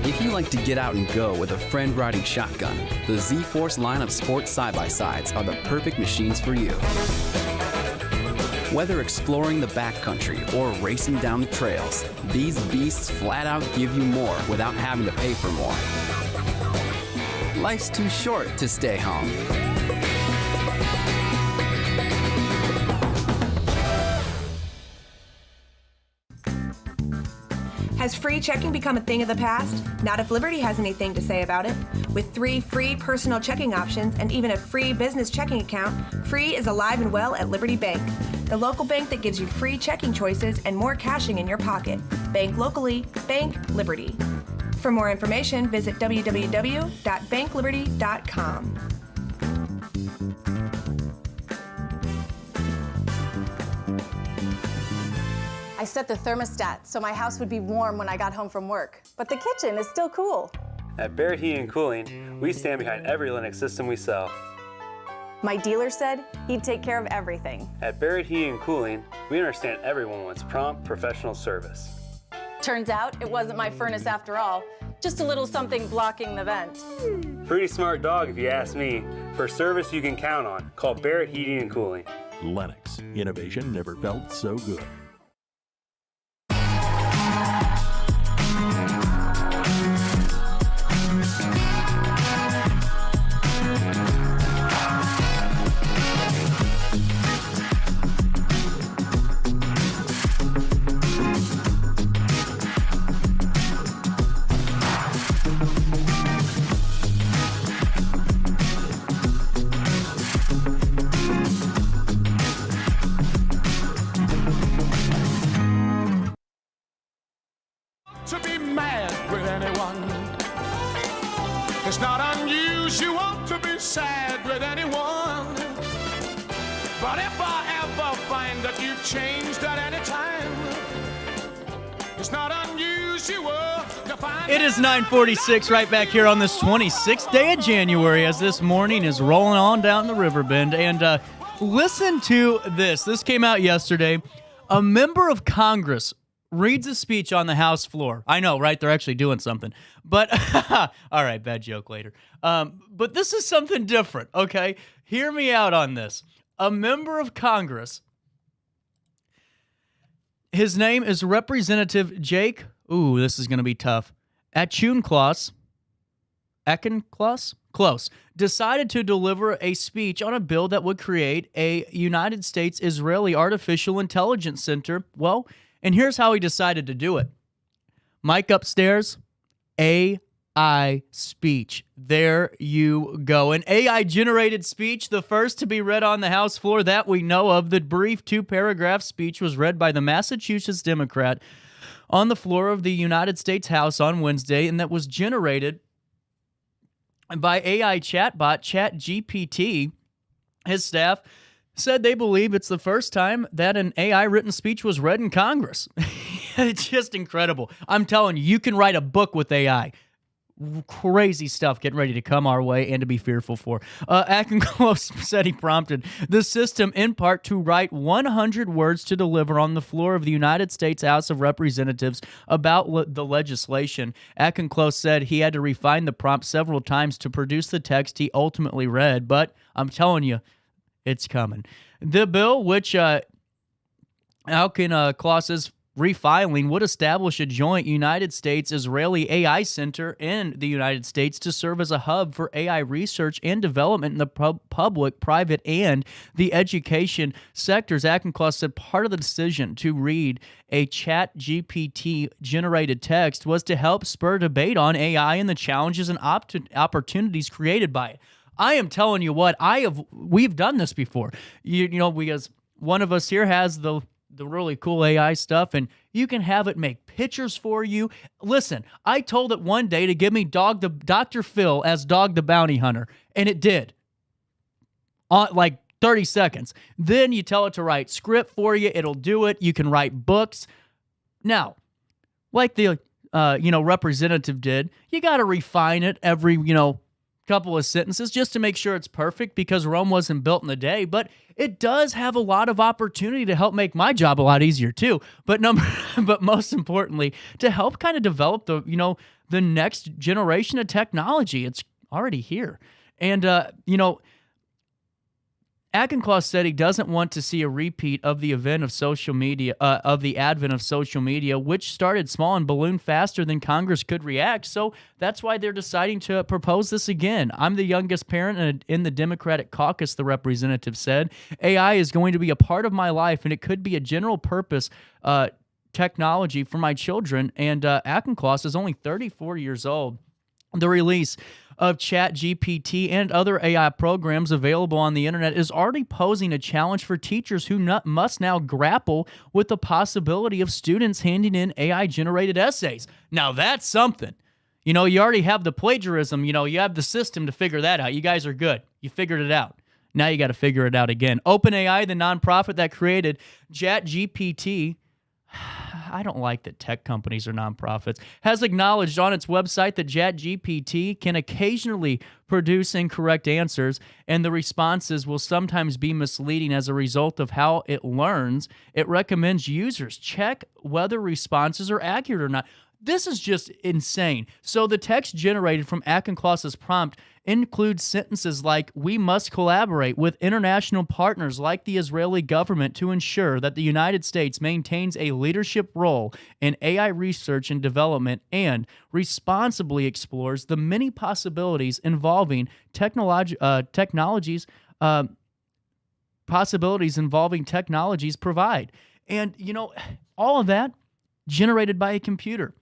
If you like to get out and go with a friend riding shotgun, the Z-Force line of sports side-by-sides are the perfect machines for you. Whether exploring the backcountry or racing down the trails, these beasts flat out give you more without having to pay for more. Life's too short to stay home. Has free checking become a thing of the past? Not if Liberty has anything to say about it. With 3 free personal checking options and even a free business checking account, Free is alive and well at Liberty Bank, the local bank that gives you free checking choices and more cashing in your pocket. Bank locally, bank Liberty. For more information, visit www.bankliberty.com. I set the thermostat so my house would be warm when I got home from work, but the kitchen is still cool. At Barrett Heating and Cooling, we stand behind every Linux system we sell. My dealer said he'd take care of everything. At Barrett Heating and Cooling, we understand everyone wants prompt, professional service. Turns out it wasn't my furnace after all, just a little something blocking the vent. Pretty smart dog if you ask me. For service you can count on, call Barrett Heating and Cooling. Lennox. Innovation never felt so good. To be mad with anyone. It's not unusual to be sad with anyone. But if I ever find that you've changed at any time, it's not unusual to find. It is 9:46 right back here on this 26th day of January as this morning is rolling on down the Riverbend. And listen to this. This came out yesterday. A member of Congress reads a speech on the House floor. I know, right? They're actually doing something. But, all right, bad joke later. But this is something different, okay? Hear me out on this. A member of Congress, his name is Representative Jake, this is going to be tough, Echenklos, close, decided to deliver a speech on a bill that would create a United States-Israeli Artificial Intelligence Center. Well, and here's how he decided to do it. Mic upstairs, AI speech. There you go. An AI-generated speech, the first to be read on the House floor that we know of. The brief 2-paragraph speech was read by the Massachusetts Democrat on the floor of the United States House on Wednesday, and that was generated by AI chatbot ChatGPT. His staff said they believe it's the first time that an AI-written speech was read in Congress. It's just incredible. I'm telling you, you can write a book with AI. Crazy stuff getting ready to come our way and to be fearful for. Echenklos said he prompted the system in part to write 100 words to deliver on the floor of the United States House of Representatives about the legislation. Echenklos said he had to refine the prompt several times to produce the text he ultimately read, but I'm telling you, it's coming. The bill, which Echenklos' refiling, would establish a joint United States-Israeli AI center in the United States to serve as a hub for AI research and development in the public, private, and the education sectors. Echenklos said part of the decision to read a ChatGPT-generated text was to help spur debate on AI and the challenges and opportunities created by it. I am telling you what, we've done this before. You know, because one of us here has the really cool AI stuff, and you can have it make pictures for you. Listen, I told it one day to give me Dr. Phil as Dog the Bounty Hunter, and it did. Like 30 seconds. Then you tell it to write script for you, it'll do it. You can write books. Now, like the representative did, you got to refine it every, couple of sentences just to make sure it's perfect, because Rome wasn't built in a day, but it does have a lot of opportunity to help make my job a lot easier too. But most importantly, to help kind of develop the next generation of technology. It's already here. And, Auchincloss said he doesn't want to see a repeat of the advent of social media, which started small and ballooned faster than Congress could react. So that's why they're deciding to propose this again. I'm the youngest parent in the Democratic caucus, the representative said. AI is going to be a part of my life, and it could be a general purpose technology for my children. And Auchincloss is only 34 years old. The release of ChatGPT and other AI programs available on the internet is already posing a challenge for teachers who must now grapple with the possibility of students handing in AI-generated essays. Now that's something. You already have the plagiarism. You have the system to figure that out. You guys are good. You figured it out. Now you got to figure it out again. OpenAI, the nonprofit that created ChatGPT, I don't like that tech companies are nonprofits, has acknowledged on its website that ChatGPT can occasionally produce incorrect answers, and the responses will sometimes be misleading as a result of how it learns. It recommends users check whether responses are accurate or not. This is just insane. So the text generated from Auchincloss's prompt includes sentences like, "We must collaborate with international partners like the Israeli government to ensure that the United States maintains a leadership role in AI research and development and responsibly explores the many possibilities involving technologies provide." And, all of that generated by a computer.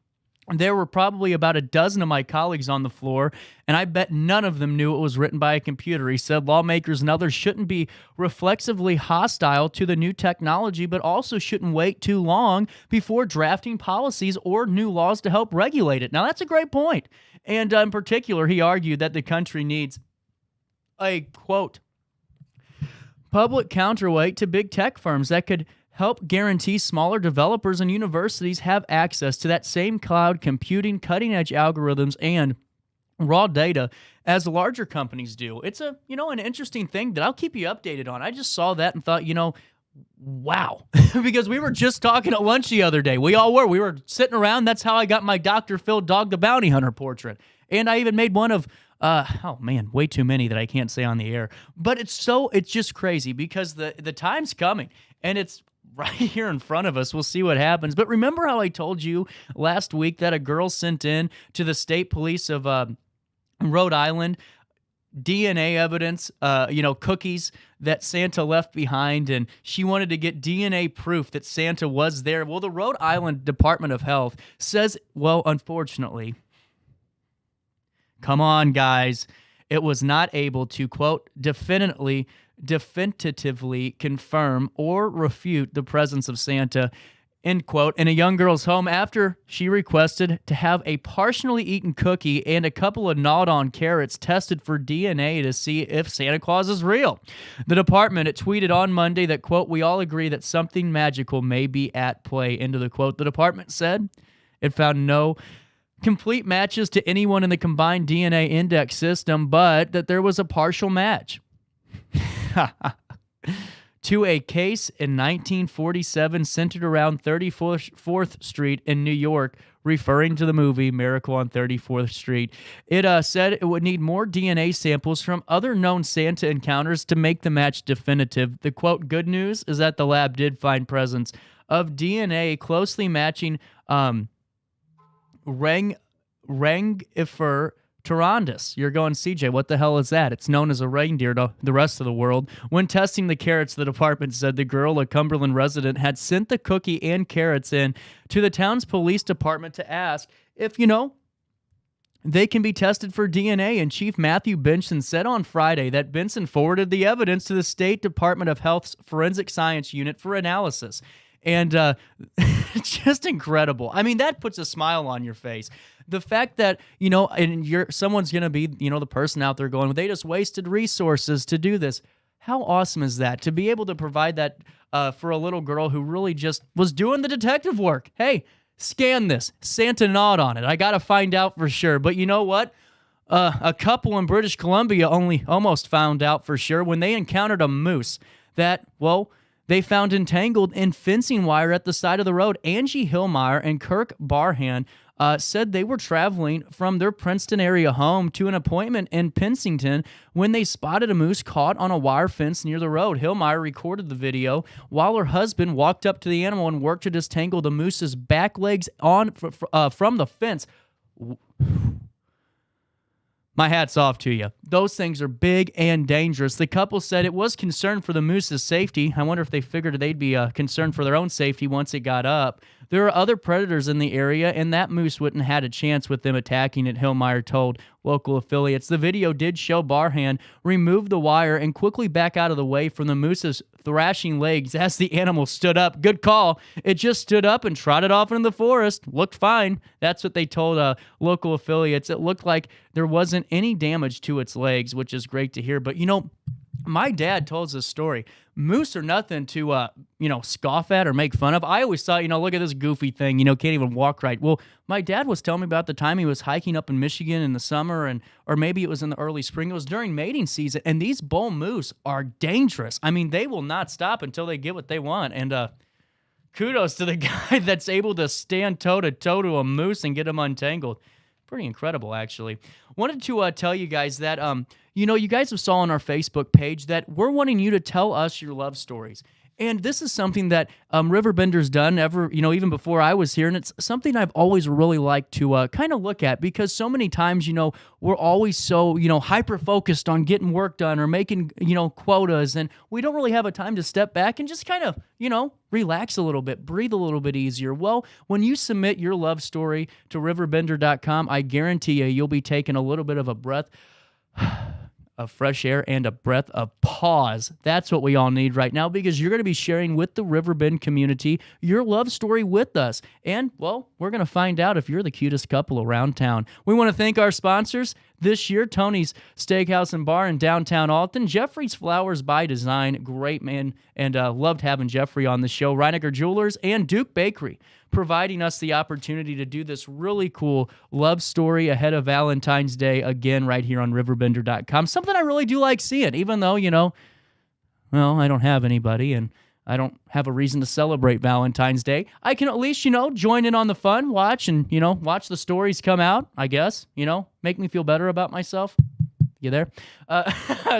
There were probably about a dozen of my colleagues on the floor, and I bet none of them knew it was written by a computer. He said lawmakers and others shouldn't be reflexively hostile to the new technology, but also shouldn't wait too long before drafting policies or new laws to help regulate it. Now, that's a great point. And in particular, he argued that the country needs a, quote, public counterweight to big tech firms that could help guarantee smaller developers and universities have access to that same cloud computing, cutting-edge algorithms, and raw data as larger companies do. It's an interesting thing that I'll keep you updated on. I just saw that and thought, wow, because we were just talking at lunch the other day. We all were. We were sitting around. That's how I got my Dr. Phil Dog the Bounty Hunter portrait. And I even made one of, way too many that I can't say on the air. But it's just crazy because the time's coming, and it's right here in front of us. We'll see what happens. But remember how I told you last week that a girl sent in to the state police of Rhode Island DNA evidence, cookies that Santa left behind, and she wanted to get DNA proof that Santa was there. Well, the Rhode Island Department of Health says, unfortunately, come on, guys, it was not able to, quote, definitively confirm or refute the presence of Santa, end quote, in a young girl's home after she requested to have a partially eaten cookie and a couple of gnawed-on carrots tested for DNA to see if Santa Claus is real. The department, it tweeted on Monday that, quote, "We all agree that something magical may be at play," end of the quote. The department said it found no complete matches to anyone in the combined DNA index system, but that there was a partial match to a case in 1947 centered around 34th Street in New York, referring to the movie Miracle on 34th Street. It said it would need more DNA samples from other known Santa encounters to make the match definitive. The, quote, good news is that the lab did find presence of DNA closely matching Rangifer Tarandus. You're going, CJ, what the hell is that? It's known as a reindeer to the rest of the world. When testing the carrots, the department said the girl, a Cumberland resident, had sent the cookie and carrots in to the town's police department to ask if, they can be tested for DNA. And Chief Matthew Benson said on Friday that Benson forwarded the evidence to the State Department of Health's Forensic Science Unit for analysis. And just incredible. I mean, that puts a smile on your face. The fact that, and someone's going to be, the person out there going, they just wasted resources to do this. How awesome is that? To be able to provide that for a little girl who really just was doing the detective work. Hey, scan this. Santa gnawed on it. I got to find out for sure. But you know what? A couple in British Columbia almost found out for sure when they encountered a moose that, they found entangled in fencing wire at the side of the road. Angie Hillmeyer and Kirk Barhan said they were traveling from their Princeton area home to an appointment in Pensington when they spotted a moose caught on a wire fence near the road. Hillmeyer recorded the video while her husband walked up to the animal and worked to disentangle the moose's back legs from the fence. My hat's off to you. Those things are big and dangerous. The couple said it was concerned for the moose's safety. I wonder if they figured they'd be concerned for their own safety once it got up. There are other predators in the area, and that moose wouldn't have had a chance with them attacking it, Hillmeyer told local affiliates. The video did show Barhan remove the wire and quickly back out of the way from the moose's thrashing legs as the animal stood up. Good call. It just stood up and trotted off into the forest. Looked fine. That's what they told local affiliates. It looked like there wasn't any damage to its legs, which is great to hear. But, you know, my dad told us this story. Moose are nothing to, scoff at or make fun of. I always thought, look at this goofy thing, can't even walk right. Well, my dad was telling me about the time he was hiking up in Michigan in the summer, or maybe it was in the early spring. It was during mating season, and these bull moose are dangerous. I mean, they will not stop until they get what they want. And kudos to the guy that's able to stand toe-to-toe to a moose and get him untangled. Pretty incredible, actually. Wanted to tell you guys that, you guys have saw on our Facebook page that we're wanting you to tell us your love stories. And this is something that Riverbender's done even before I was here. And it's something I've always really liked to kind of look at, because so many times, we're always so, hyper-focused on getting work done or making, quotas. And we don't really have a time to step back and just kind of, relax a little bit, breathe a little bit easier. Well, when you submit your love story to RiverBender.com, I guarantee you'll be taking a little bit of a breath of fresh air and a breath of pause. That's what we all need right now, because you're going to be sharing with the Riverbend community your love story with us. And, well, we're going to find out if you're the cutest couple around town. We want to thank our sponsors this year: Tony's Steakhouse and Bar in downtown Alton, Jeffrey's Flowers by Design, great man, and loved having Jeffrey on the show, Reiniger Jewelers, and Duke Bakery, providing us the opportunity to do this really cool love story ahead of Valentine's Day, again, right here on RiverBender.com. Something I really do like seeing, even though, I don't have anybody and I don't have a reason to celebrate Valentine's Day. I can at least, join in on the fun, watch the stories come out, I guess, make me feel better about myself. You there?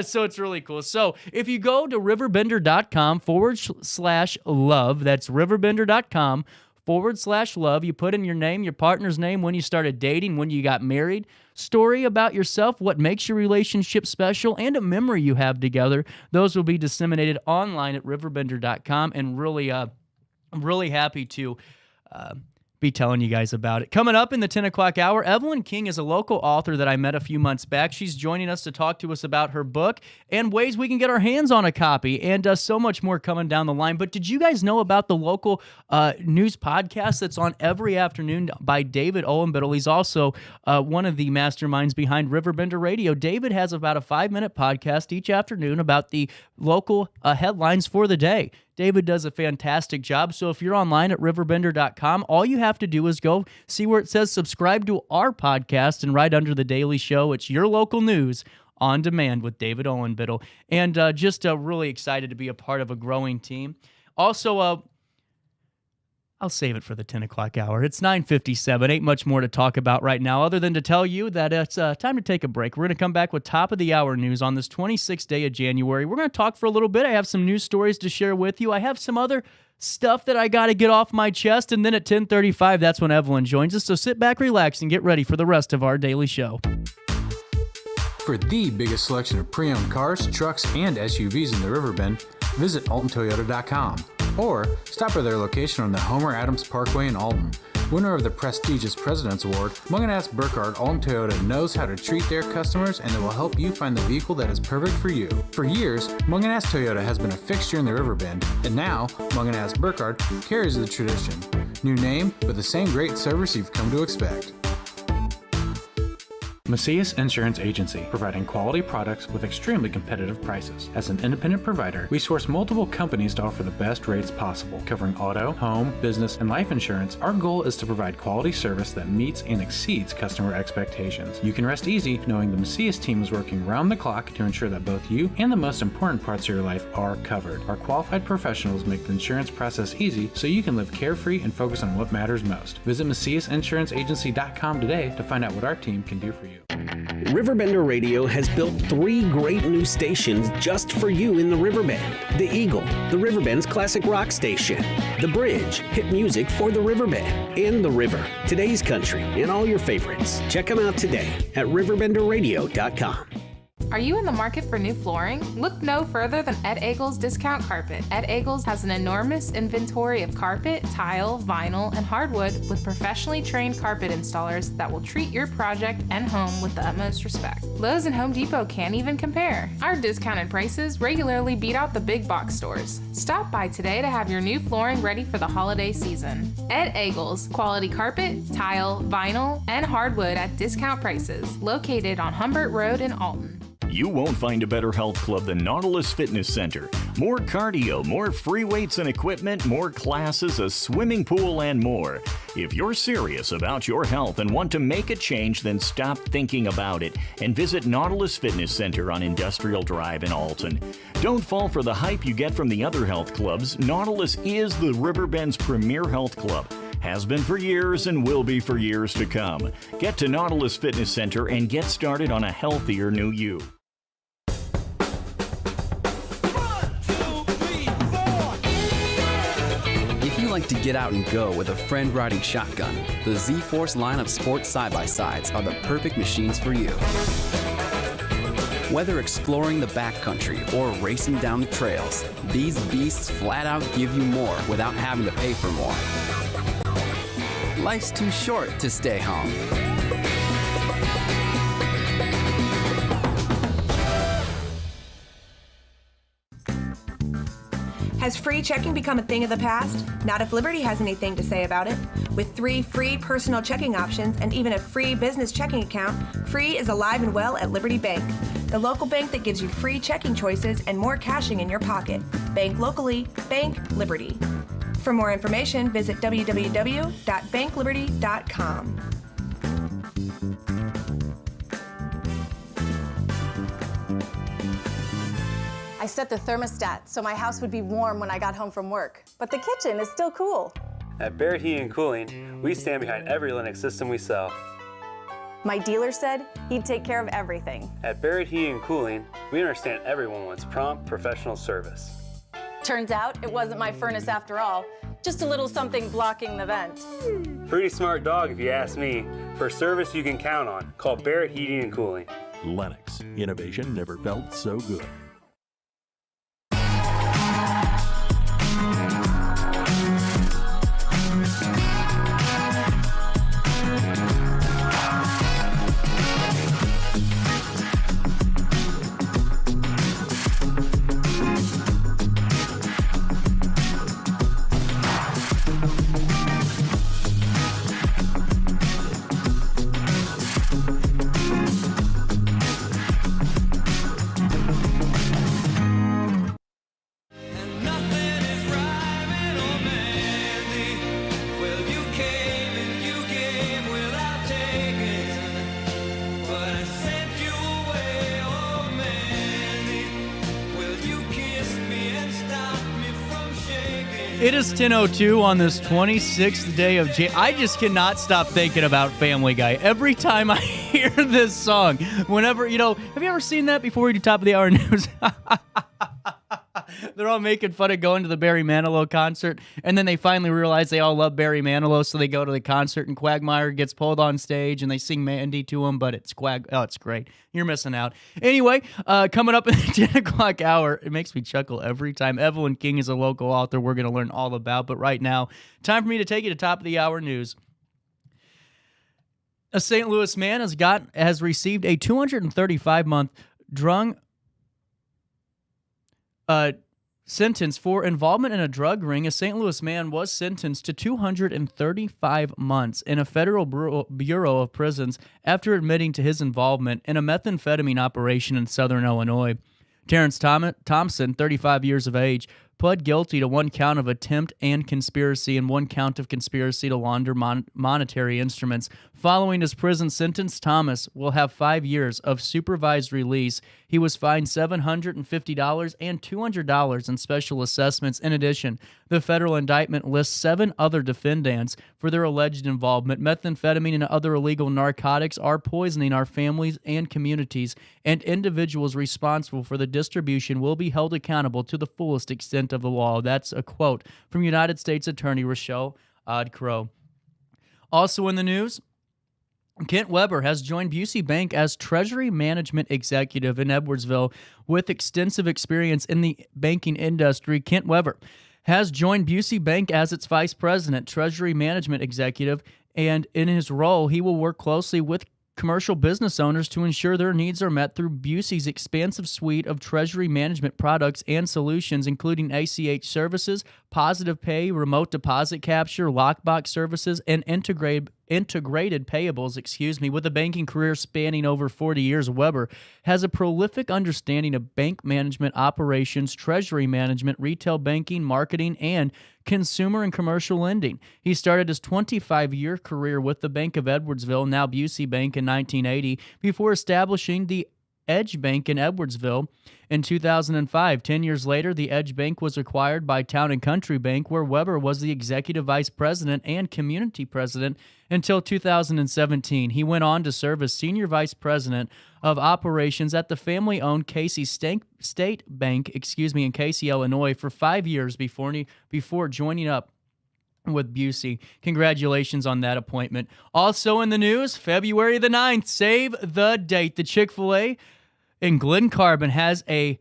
So it's really cool. So if you go to RiverBender.com/love, that's RiverBender.com/love. You put in your name, your partner's name, when you started dating, when you got married, story about yourself, what makes your relationship special, and a memory you have together. Those will be disseminated online at RiverBender.com, and really happy to be telling you guys about it. Coming up in the 10 o'clock hour, Evelyn King is a local author that I met a few months back. She's joining us to talk to us about her book and ways we can get our hands on a copy, and so much more coming down the line. But did you guys know about the local news podcast that's on every afternoon by David Olenbittle? He's also one of the masterminds behind RiverBender Radio. David has about a 5-minute podcast each afternoon about the local headlines for the day. David does a fantastic job. So if you're online at RiverBender.com, all you have to do is go see where it says subscribe to our podcast, and right under the Daily Show, it's your local news on demand with David Olenbittle. And just really excited to be a part of a growing team. Also, I'll save it for the 10 o'clock hour. It's 9:57. Ain't much more to talk about right now other than to tell you that it's time to take a break. We're going to come back with top of the hour news on this 26th day of January. We're going to talk for a little bit. I have some news stories to share with you. I have some other stuff that I got to get off my chest. And then at 10:35, that's when Evelyn joins us. So sit back, relax, and get ready for the rest of our daily show. For the biggest selection of pre-owned cars, trucks, and SUVs in the Riverbend, visit AltonToyota.com. Or stop by their location on the Homer Adams Parkway in Alton. Winner of the prestigious President's Award, Munganast Burkhardt Alton Toyota knows how to treat their customers, and they will help you find the vehicle that is perfect for you. For years, Munganast Toyota has been a fixture in the Riverbend, and now Munganast Burkhardt carries the tradition. New name, but the same great service you've come to expect. Macias Insurance Agency, providing quality products with extremely competitive prices. As an independent provider, we source multiple companies to offer the best rates possible. Covering auto, home, business, and life insurance, our goal is to provide quality service that meets and exceeds customer expectations. You can rest easy knowing the Macias team is working round the clock to ensure that both you and the most important parts of your life are covered. Our qualified professionals make the insurance process easy so you can live carefree and focus on what matters most. Visit MaciasInsuranceAgency.com today to find out what our team can do for you. RiverBender Radio has built 3 great new stations just for you in the Riverbend. The Eagle, the Riverbend's classic rock station. The Bridge, hit music for the Riverbend. And The River, today's country, and all your favorites. Check them out today at RiverBender.com. Are you in the market for new flooring? Look no further than Ed Eagles Discount Carpet. Ed Eagles has an enormous inventory of carpet, tile, vinyl, and hardwood with professionally trained carpet installers that will treat your project and home with the utmost respect. Lowe's and Home Depot can't even compare. Our discounted prices regularly beat out the big box stores. Stop by today to have your new flooring ready for the holiday season. Ed Eagles, quality carpet, tile, vinyl, and hardwood at discount prices, located on Humbert Road in Alton. You won't find a better health club than Nautilus Fitness Center. More cardio, more free weights and equipment, more classes, a swimming pool, and more. If you're serious about your health and want to make a change, then stop thinking about it and visit Nautilus Fitness Center on Industrial Drive in Alton. Don't fall for the hype you get from the other health clubs. Nautilus is the Riverbend's premier health club. Has been for years and will be for years to come. Get to Nautilus Fitness Center and get started on a healthier new you. If you like to get out and go with a friend riding shotgun, the Z-Force line of sports side-by-sides are the perfect machines for you. Whether exploring the backcountry or racing down the trails, these beasts flat out give you more without having to pay for more. Life's too short to stay home. Has free checking become a thing of the past? Not if Liberty has anything to say about it. With 3 free personal checking options and even a free business checking account, Free is alive and well at Liberty Bank, the local bank that gives you free checking choices and more cashing in your pocket. Bank locally, bank Liberty. For more information, visit www.bankliberty.com. I set the thermostat so my house would be warm when I got home from work, but the kitchen is still cool. At Barrett Heating and Cooling, we stand behind every Lennox system we sell. My dealer said he'd take care of everything. At Barrett Heating and Cooling, we understand everyone wants prompt, professional service. Turns out it wasn't my furnace after all, just a little something blocking the vent. Pretty smart dog if you ask me. For service you can count on, call Barrett Heating and Cooling. Lennox. Innovation never felt so good. It is 10:02 on this 26th day of January. I just cannot stop thinking about Family Guy. Every time I hear this song, whenever, have you ever seen that before we do top of the hour news? They're all making fun of going to the Barry Manilow concert, and then they finally realize they all love Barry Manilow, so they go to the concert, and Quagmire gets pulled on stage, and they sing Mandy to him, but it's Oh, it's great. You're missing out. Anyway, coming up in the 10 o'clock hour, it makes me chuckle every time. Evelyn King is a local author we're going to learn all about, but right now, time for me to take you to top of the hour news. A St. Louis man has received a 235-month sentence for involvement in a drug ring. A St. Louis man was sentenced to 235 months in a federal bureau of prisons after admitting to his involvement in a methamphetamine operation in southern Illinois. Terrence Thompson, 35 years of age, pled guilty to one count of attempt and conspiracy and one count of conspiracy to launder monetary instruments. Following his prison sentence, Thomas will have 5 years of supervised release. He was fined $750 and $200 in special assessments. In addition, the federal indictment lists 7 other defendants for their alleged involvement. Methamphetamine and other illegal narcotics are poisoning our families and communities, and individuals responsible for the distribution will be held accountable to the fullest extent of the law. That's a quote from United States Attorney Rochelle Odd-Crow. Also in the news, Kent Weber has joined Busey Bank as Treasury Management Executive in Edwardsville. With extensive experience in the banking industry, Kent Weber has joined Busey Bank as its Vice President, Treasury Management Executive, and in his role, he will work closely with commercial business owners to ensure their needs are met through Busey's expansive suite of treasury management products and solutions, including ACH services, positive pay, remote deposit capture, lockbox services, and integrated payables, With a banking career spanning over 40 years, Weber has a prolific understanding of bank management, operations, treasury management, retail banking, marketing, and consumer and commercial lending. He started his 25-year career with the Bank of Edwardsville, now Busey Bank, in 1980, before establishing the Edge Bank in Edwardsville in 2005. 10 years later, the Edge Bank was acquired by Town & Country Bank, where Weber was the executive vice president and community president until 2017. He went on to serve as senior vice president of operations at the family-owned Casey State Bank, in Casey, Illinois, for 5 years before joining up with Busey. Congratulations on that appointment. Also in the news, February the 9th, save the date. The Chick-fil-A in Glen Carbon has a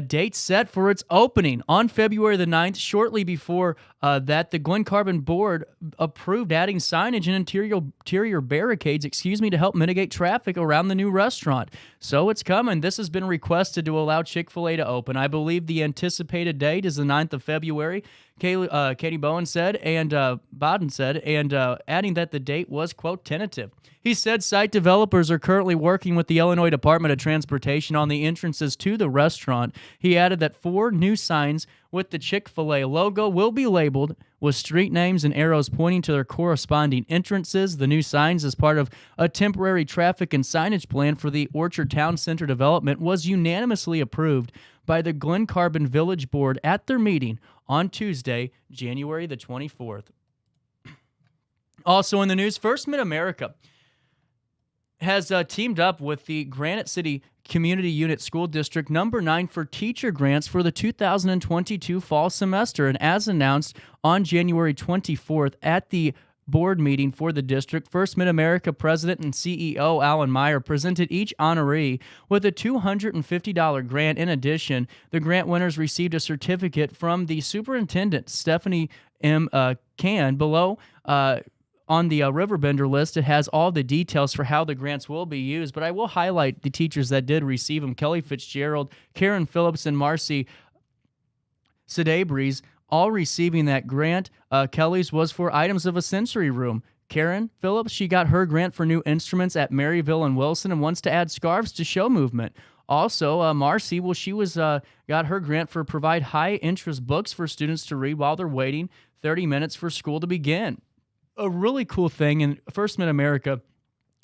date set for its opening on February the 9th. Shortly before that, the Glen Carbon board approved adding signage and interior barricades, to help mitigate traffic around the new restaurant. So it's coming. This has been requested to allow Chick-fil-A to open. I believe the anticipated date is the 9th of February. Katie Bowen said, and Bowden said, and adding that the date was, quote, tentative. He said site developers are currently working with the Illinois Department of Transportation on the entrances to the restaurant. He added that 4 new signs with the Chick-fil-A logo will be labeled with street names and arrows pointing to their corresponding entrances. The new signs, as part of a temporary traffic and signage plan for the Orchard Town Center development, was unanimously approved by the Glen Carbon Village Board at their meeting on Tuesday, January the 24th. Also in the news, First Mid-America has teamed up with the Granite City Community Unit School District number 9 for teacher grants for the 2022 fall semester. And as announced on January 24th at the board meeting for the district, First Mid-America President and CEO Alan Meyer presented each honoree with a $250 grant. In addition, the grant winners received a certificate from the superintendent, Stephanie M. Can. Below, on the Riverbender list, it has all the details for how the grants will be used, but I will highlight the teachers that did receive them: Kelly Fitzgerald, Karen Phillips, and Marcy Sedabres, all receiving that grant. Kelly's was for items of a sensory room. Karen Phillips, she got her grant for new instruments at Maryville and Wilson and wants to add scarves to show movement. Also, Marcy, she got her grant for provide high-interest books for students to read while they're waiting 30 minutes for school to begin. A really cool thing, and First Mid-America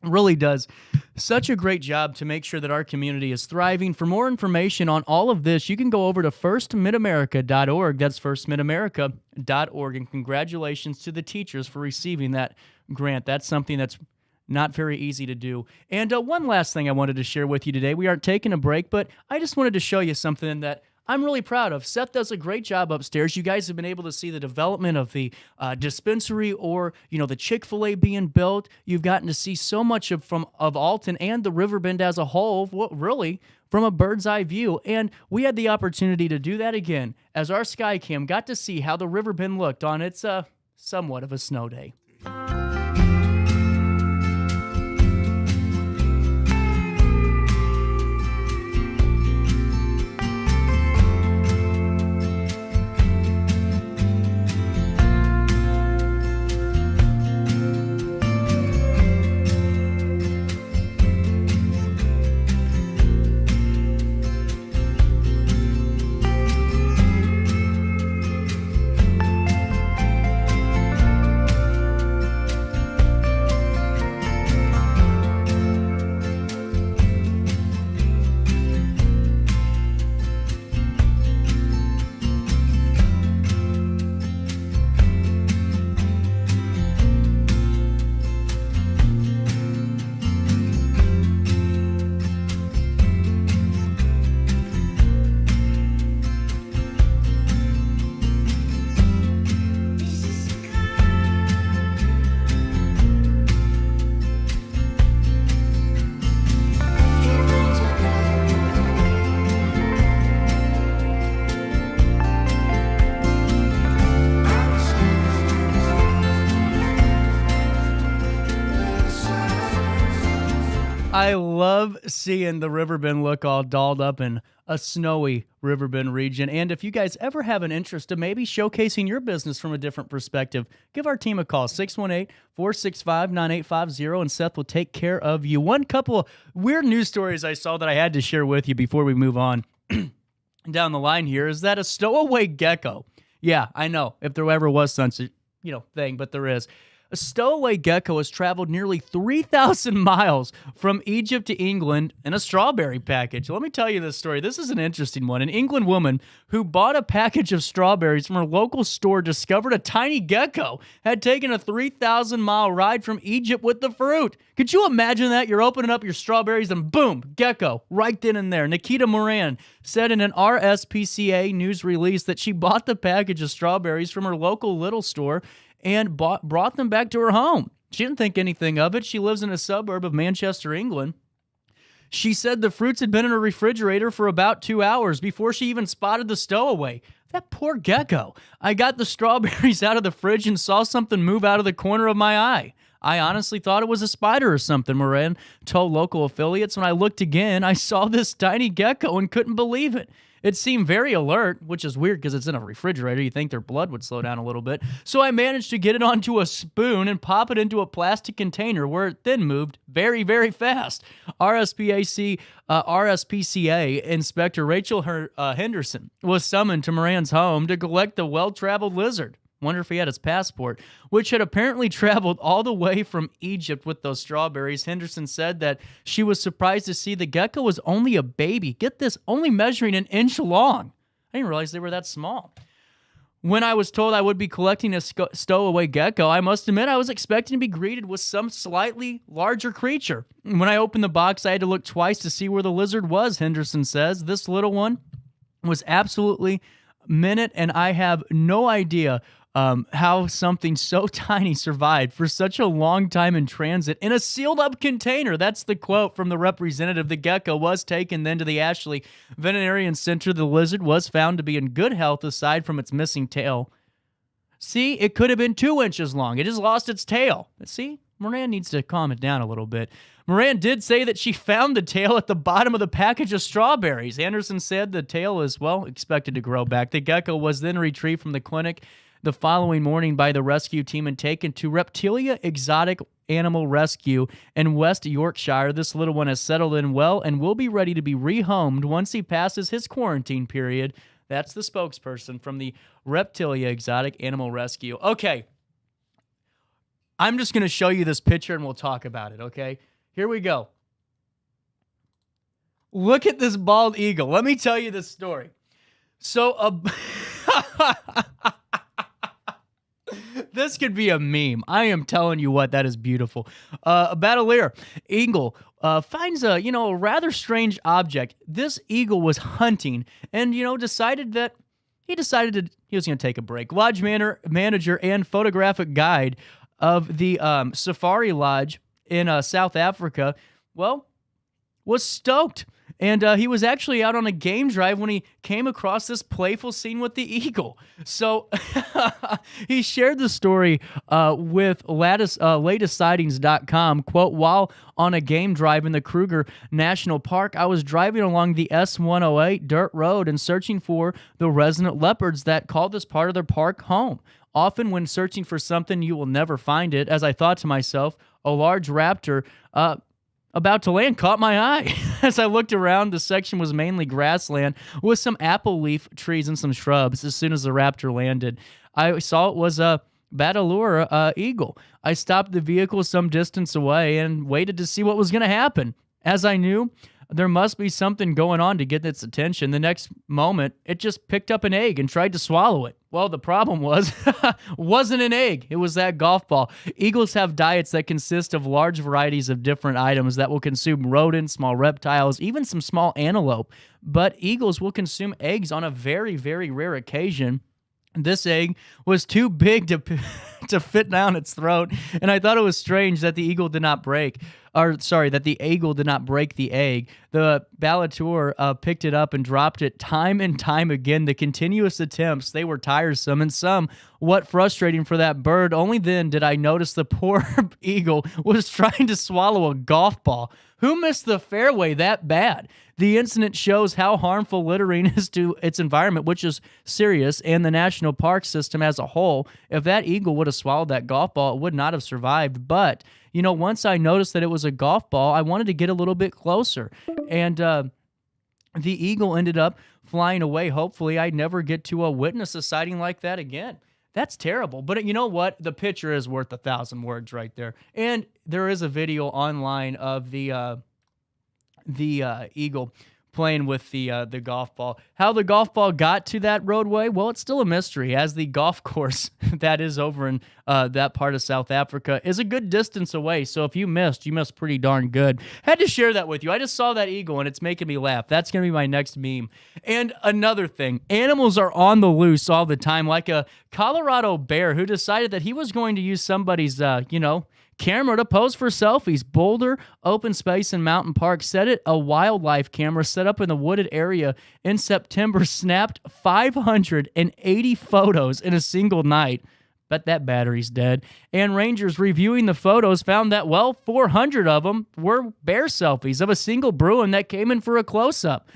really does such a great job to make sure that our community is thriving. For more information on all of this, you can go over to firstmidamerica.org. That's firstmidamerica.org. And congratulations to the teachers for receiving that grant. That's something that's not very easy to do. And one last thing I wanted to share with you today. We aren't taking a break, but I just wanted to show you something that I'm really proud of. Seth does a great job upstairs. You guys have been able to see the development of the dispensary, or the Chick-fil-A being built. You've gotten to see so much of Alton and the Riverbend as a whole, really from a bird's eye view. And we had the opportunity to do that again as our Skycam got to see how the Riverbend looked on its somewhat of a snow day. I love seeing the Riverbend look all dolled up in a snowy Riverbend region. And if you guys ever have an interest in maybe showcasing your business from a different perspective, give our team a call, 618-465-9850, and Seth will take care of you. One couple of weird news stories I saw that I had to share with you before we move on down the line here is that a stowaway gecko, yeah, I know, if there ever was such a thing, but there is. A stowaway gecko has traveled nearly 3,000 miles from Egypt to England in a strawberry package. Let me tell you this story. This is an interesting one. An England woman who bought a package of strawberries from her local store discovered a tiny gecko had taken a 3,000-mile ride from Egypt with the fruit. Could you imagine that? You're opening up your strawberries and boom, gecko, right then and there. Nikita Moran said in an RSPCA news release that she bought the package of strawberries from her local little store and brought them back to her home. She didn't think anything of it. She lives in a suburb of Manchester, England. She said the fruits had been in her refrigerator for about 2 hours before she even spotted the stowaway. That poor gecko. I got the strawberries out of the fridge and saw something move out of the corner of my eye. I honestly thought it was a spider or something, Moran told local affiliates. When I looked again, I saw this tiny gecko and couldn't believe it. It seemed very alert, which is weird because it's in a refrigerator. You'd think their blood would slow down a little bit. So I managed to get it onto a spoon and pop it into a plastic container where it then moved very, very fast. RSPCA Inspector Rachel Henderson was summoned to Moran's home to collect the well-traveled lizard. Wonder if he had his passport, which had apparently traveled all the way from Egypt with those strawberries. Henderson said that she was surprised to see the gecko was only a baby. Get this, only measuring an inch long. I didn't realize they were that small. When I was told I would be collecting a stowaway gecko, I must admit I was expecting to be greeted with some slightly larger creature. When I opened the box, I had to look twice to see where the lizard was, Henderson says. This little one was absolutely minute, and I have no idea how something so tiny survived for such a long time in transit in a sealed-up container. That's the quote from the representative. The gecko was taken then to the Ashley Veterinarian Center. The lizard was found to be in good health aside from its missing tail. See, it could have been 2 inches long. It just lost its tail. See, Moran needs to calm it down a little bit. Moran did say that she found the tail at the bottom of the package of strawberries. Anderson said the tail is, expected to grow back. The gecko was then retrieved from the clinic the following morning by the rescue team and taken to Reptilia Exotic Animal Rescue in West Yorkshire. This little one has settled in well and will be ready to be rehomed once he passes his quarantine period. That's the spokesperson from the Reptilia Exotic Animal Rescue. Okay, I'm just going to show you this picture and we'll talk about it, okay? Here we go. Look at this bald eagle. Let me tell you this story. So, this could be a meme. I am telling you what, that is beautiful. A Battalier eagle finds a rather strange object. This eagle was hunting and decided that he was going to take a break. Lodge manager and photographic guide of the Safari Lodge in South Africa, was stoked. And he was actually out on a game drive when he came across this playful scene with the eagle. So he shared the story with latestsightings.com. Quote, while on a game drive in the Kruger National Park, I was driving along the S108 dirt road and searching for the resident leopards that call this part of their park home. Often when searching for something, you will never find it. As I thought to myself, a large raptor about to land caught my eye. As I looked around, the section was mainly grassland with some apple leaf trees and some shrubs. As soon as the raptor landed, I saw it was a Battalier eagle. I stopped the vehicle some distance away and waited to see what was going to happen. As I knew there must be something going on to get its attention, the next moment, it just picked up an egg and tried to swallow it. Well, the problem wasn't an egg. It was that golf ball. Eagles have diets that consist of large varieties of different items that will consume rodents, small reptiles, even some small antelope. But eagles will consume eggs on a very, very rare occasion. This egg was too big to fit down its throat. And I thought it was strange that the eagle did not break. That the eagle did not break the egg. The ballateur picked it up and dropped it time and time again. The continuous attempts, they were tiresome and somewhat frustrating for that bird. Only then did I notice the poor eagle was trying to swallow a golf ball. Who missed the fairway that bad? The incident shows how harmful littering is to its environment, which is serious, and the national park system as a whole. If that eagle would have swallowed that golf ball, it would not have survived. But, once I noticed that it was a golf ball, I wanted to get a little bit closer. And the eagle ended up flying away. Hopefully, I never get to witness a sighting like that again. That's terrible. But you know what? The picture is worth 1,000 words right there. And there is a video online of the eagle playing with the golf ball. How the golf ball got to that roadway, well, it's still a mystery, as the golf course that is over in that part of South Africa is a good distance away. So if you missed pretty darn good. Had to share that with you. I just saw that eagle, and it's making me laugh. That's going to be my next meme. And another thing, animals are on the loose all the time, like a Colorado bear who decided that he was going to use somebody's, camera to pose for selfies. Boulder Open Space and Mountain Park said it. A wildlife camera set up in the wooded area in September snapped 580 photos in a single night. Bet that battery's dead. And rangers reviewing the photos found that, 400 of them were bear selfies of a single Bruin that came in for a close-up.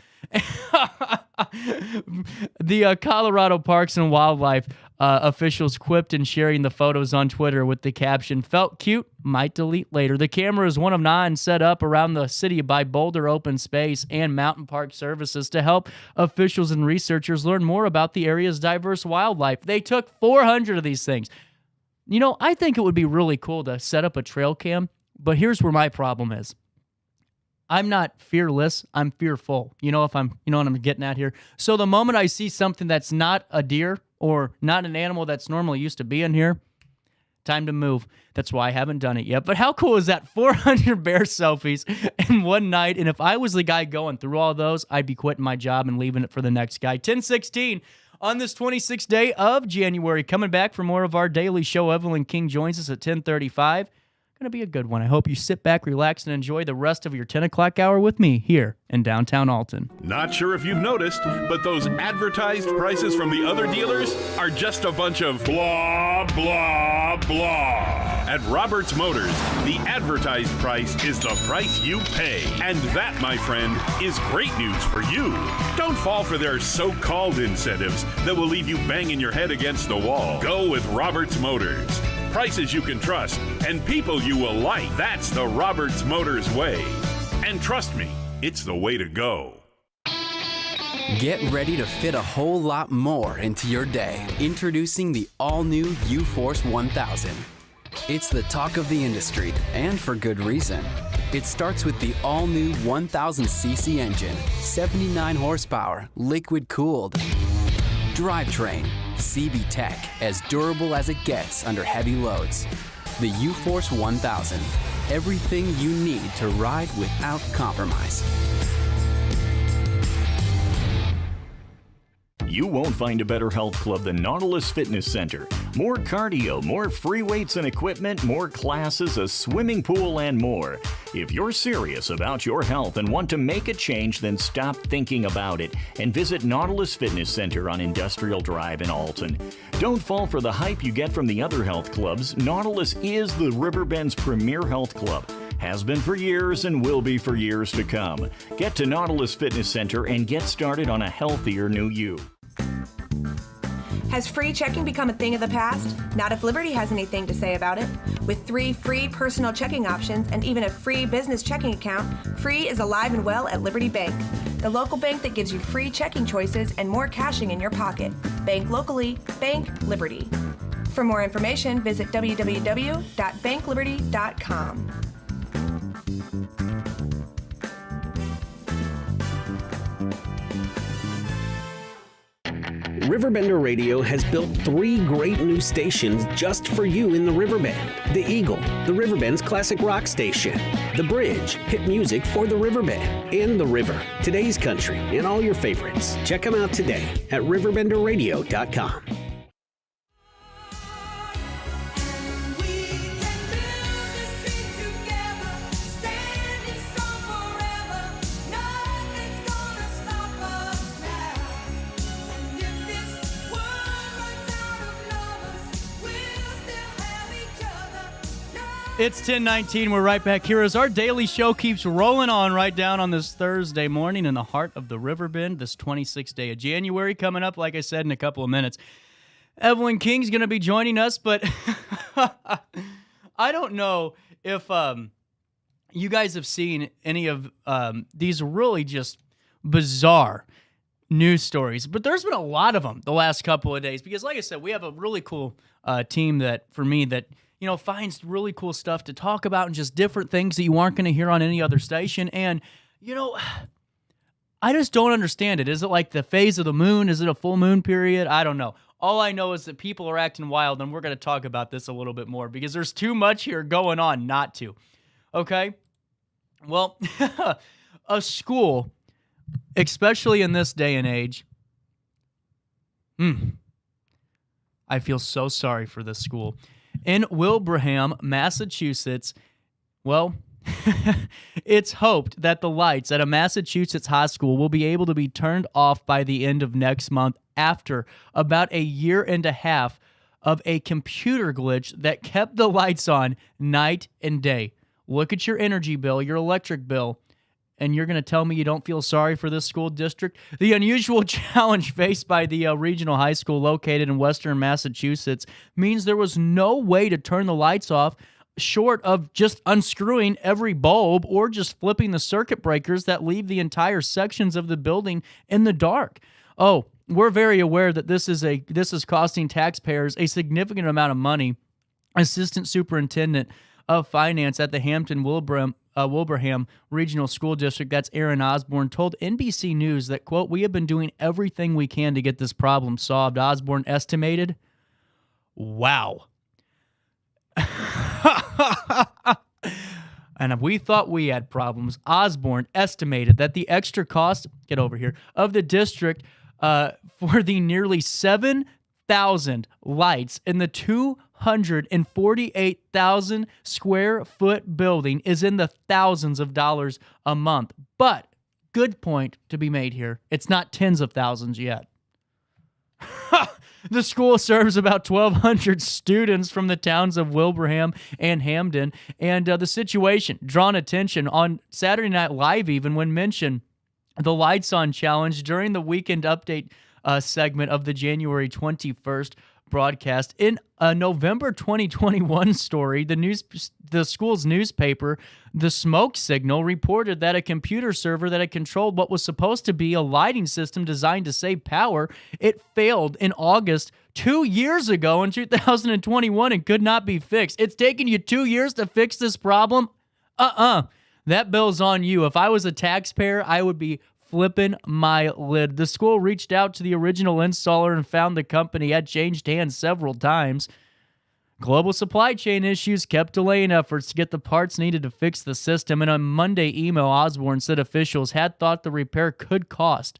The Colorado Parks and Wildlife officials quipped in sharing the photos on Twitter with the caption, "Felt cute, might delete later." The camera is one of 9 set up around the city by Boulder Open Space and Mountain Park Services to help officials and researchers learn more about the area's diverse wildlife. They took 400 of these things. I think it would be really cool to set up a trail cam, but here's where my problem is. I'm not fearless, I'm fearful. You know what I'm getting at here? So the moment I see something that's not a deer or not an animal that's normally used to be in here, time to move. That's why I haven't done it yet. But how cool is that? 400 bear selfies in one night. And if I was the guy going through all those, I'd be quitting my job and leaving it for the next guy. 10:16 on this 26th day of January. Coming back for more of our daily show. Evelyn King joins us at 10:35. Going to be a good one. I hope you sit back, relax, and enjoy the rest of your 10 o'clock hour with me here in downtown Alton. Not sure if you've noticed, but those advertised prices from the other dealers are just a bunch of blah, blah, blah. At Roberts Motors, the advertised price is the price you pay. And that, my friend, is great news for you. Don't fall for their so-called incentives that will leave you banging your head against the wall. Go with Roberts Motors. Prices you can trust and people you will like. That's the Roberts Motors way. And trust me, it's the way to go. Get ready to fit a whole lot more into your day. Introducing the all-new U-Force 1000. It's the talk of the industry, and for good reason. It starts with the all-new 1000cc engine, 79 horsepower, liquid-cooled. Drivetrain, CB Tech, as durable as it gets under heavy loads. The U-Force 1000, everything you need to ride without compromise. You won't find a better health club than Nautilus Fitness Center. More cardio, more free weights and equipment, more classes, a swimming pool, and more. If you're serious about your health and want to make a change, then stop thinking about it and visit Nautilus Fitness Center on Industrial Drive in Alton. Don't fall for the hype you get from the other health clubs. Nautilus is the Riverbend's premier health club. Has been for years and will be for years to come. Get to Nautilus Fitness Center and get started on a healthier new you. Has free checking become a thing of the past? Not if Liberty has anything to say about it. With 3 free personal checking options and even a free business checking account, Free is alive and well at Liberty Bank, the local bank that gives you free checking choices and more cashing in your pocket. Bank locally, bank Liberty. For more information, visit www.bankliberty.com. RiverBender Radio has built 3 great new stations just for you in the Riverbend. The Eagle, the Riverbend's classic rock station. The Bridge, hit music for the Riverbend. And The River, today's country, and all your favorites. Check them out today at RiverBender.com. It's 10:19. We're right back here as our daily show keeps rolling on right down on this Thursday morning in the heart of the Riverbend, this 26th day of January. Coming up, like I said, in a couple of minutes, Evelyn King's going to be joining us, but I don't know if you guys have seen any of these really just bizarre news stories, but there's been a lot of them the last couple of days because, like I said, we have a really cool team that, for me, that finds really cool stuff to talk about and just different things that you aren't going to hear on any other station. And, I just don't understand it. Is it like the phase of the moon? Is it a full moon period? I don't know. All I know is that people are acting wild, and we're going to talk about this a little bit more because there's too much here going on not to. Okay? Well, a school, especially in this day and age, I feel so sorry for this school. In Wilbraham, Massachusetts, well, it's hoped that the lights at a Massachusetts high school will be able to be turned off by the end of next month after about a year and a half of a computer glitch that kept the lights on night and day. Look at your energy bill, your electric bill, and you're going to tell me you don't feel sorry for this school district? The unusual challenge faced by the regional high school located in western Massachusetts means there was no way to turn the lights off short of just unscrewing every bulb or just flipping the circuit breakers that leave the entire sections of the building in the dark. Oh, we're very aware that this is costing taxpayers a significant amount of money. Assistant Superintendent of Finance at the Wilbraham Regional School District, that's Aaron Osborne, told NBC News that, quote, "We have been doing everything we can to get this problem solved," Osborne estimated. Wow. And we thought we had problems. Osborne estimated that the extra cost, get over here, of the district for the nearly 7,000 lights in the 248,000 square foot building is in the thousands of dollars a month. But good point to be made here. It's not tens of thousands yet. The school serves about 1,200 students from the towns of Wilbraham and Hamden, and the situation drawn attention on Saturday Night Live even when mentioned the Lights On Challenge during the Weekend Update segment of the January 21st broadcast. In a November 2021 story, the school's newspaper, The Smoke Signal, reported that a computer server that had controlled what was supposed to be a lighting system designed to save power, it failed in August 2 years ago in 2021 and could not be fixed. It's taken you 2 years to fix this problem? That bill's on you. If I was a taxpayer, I would be flipping my lid. The school reached out to the original installer and found the company had changed hands several times. Global supply chain issues kept delaying efforts to get the parts needed to fix the system. In a Monday email, Osborne said officials had thought the repair could cost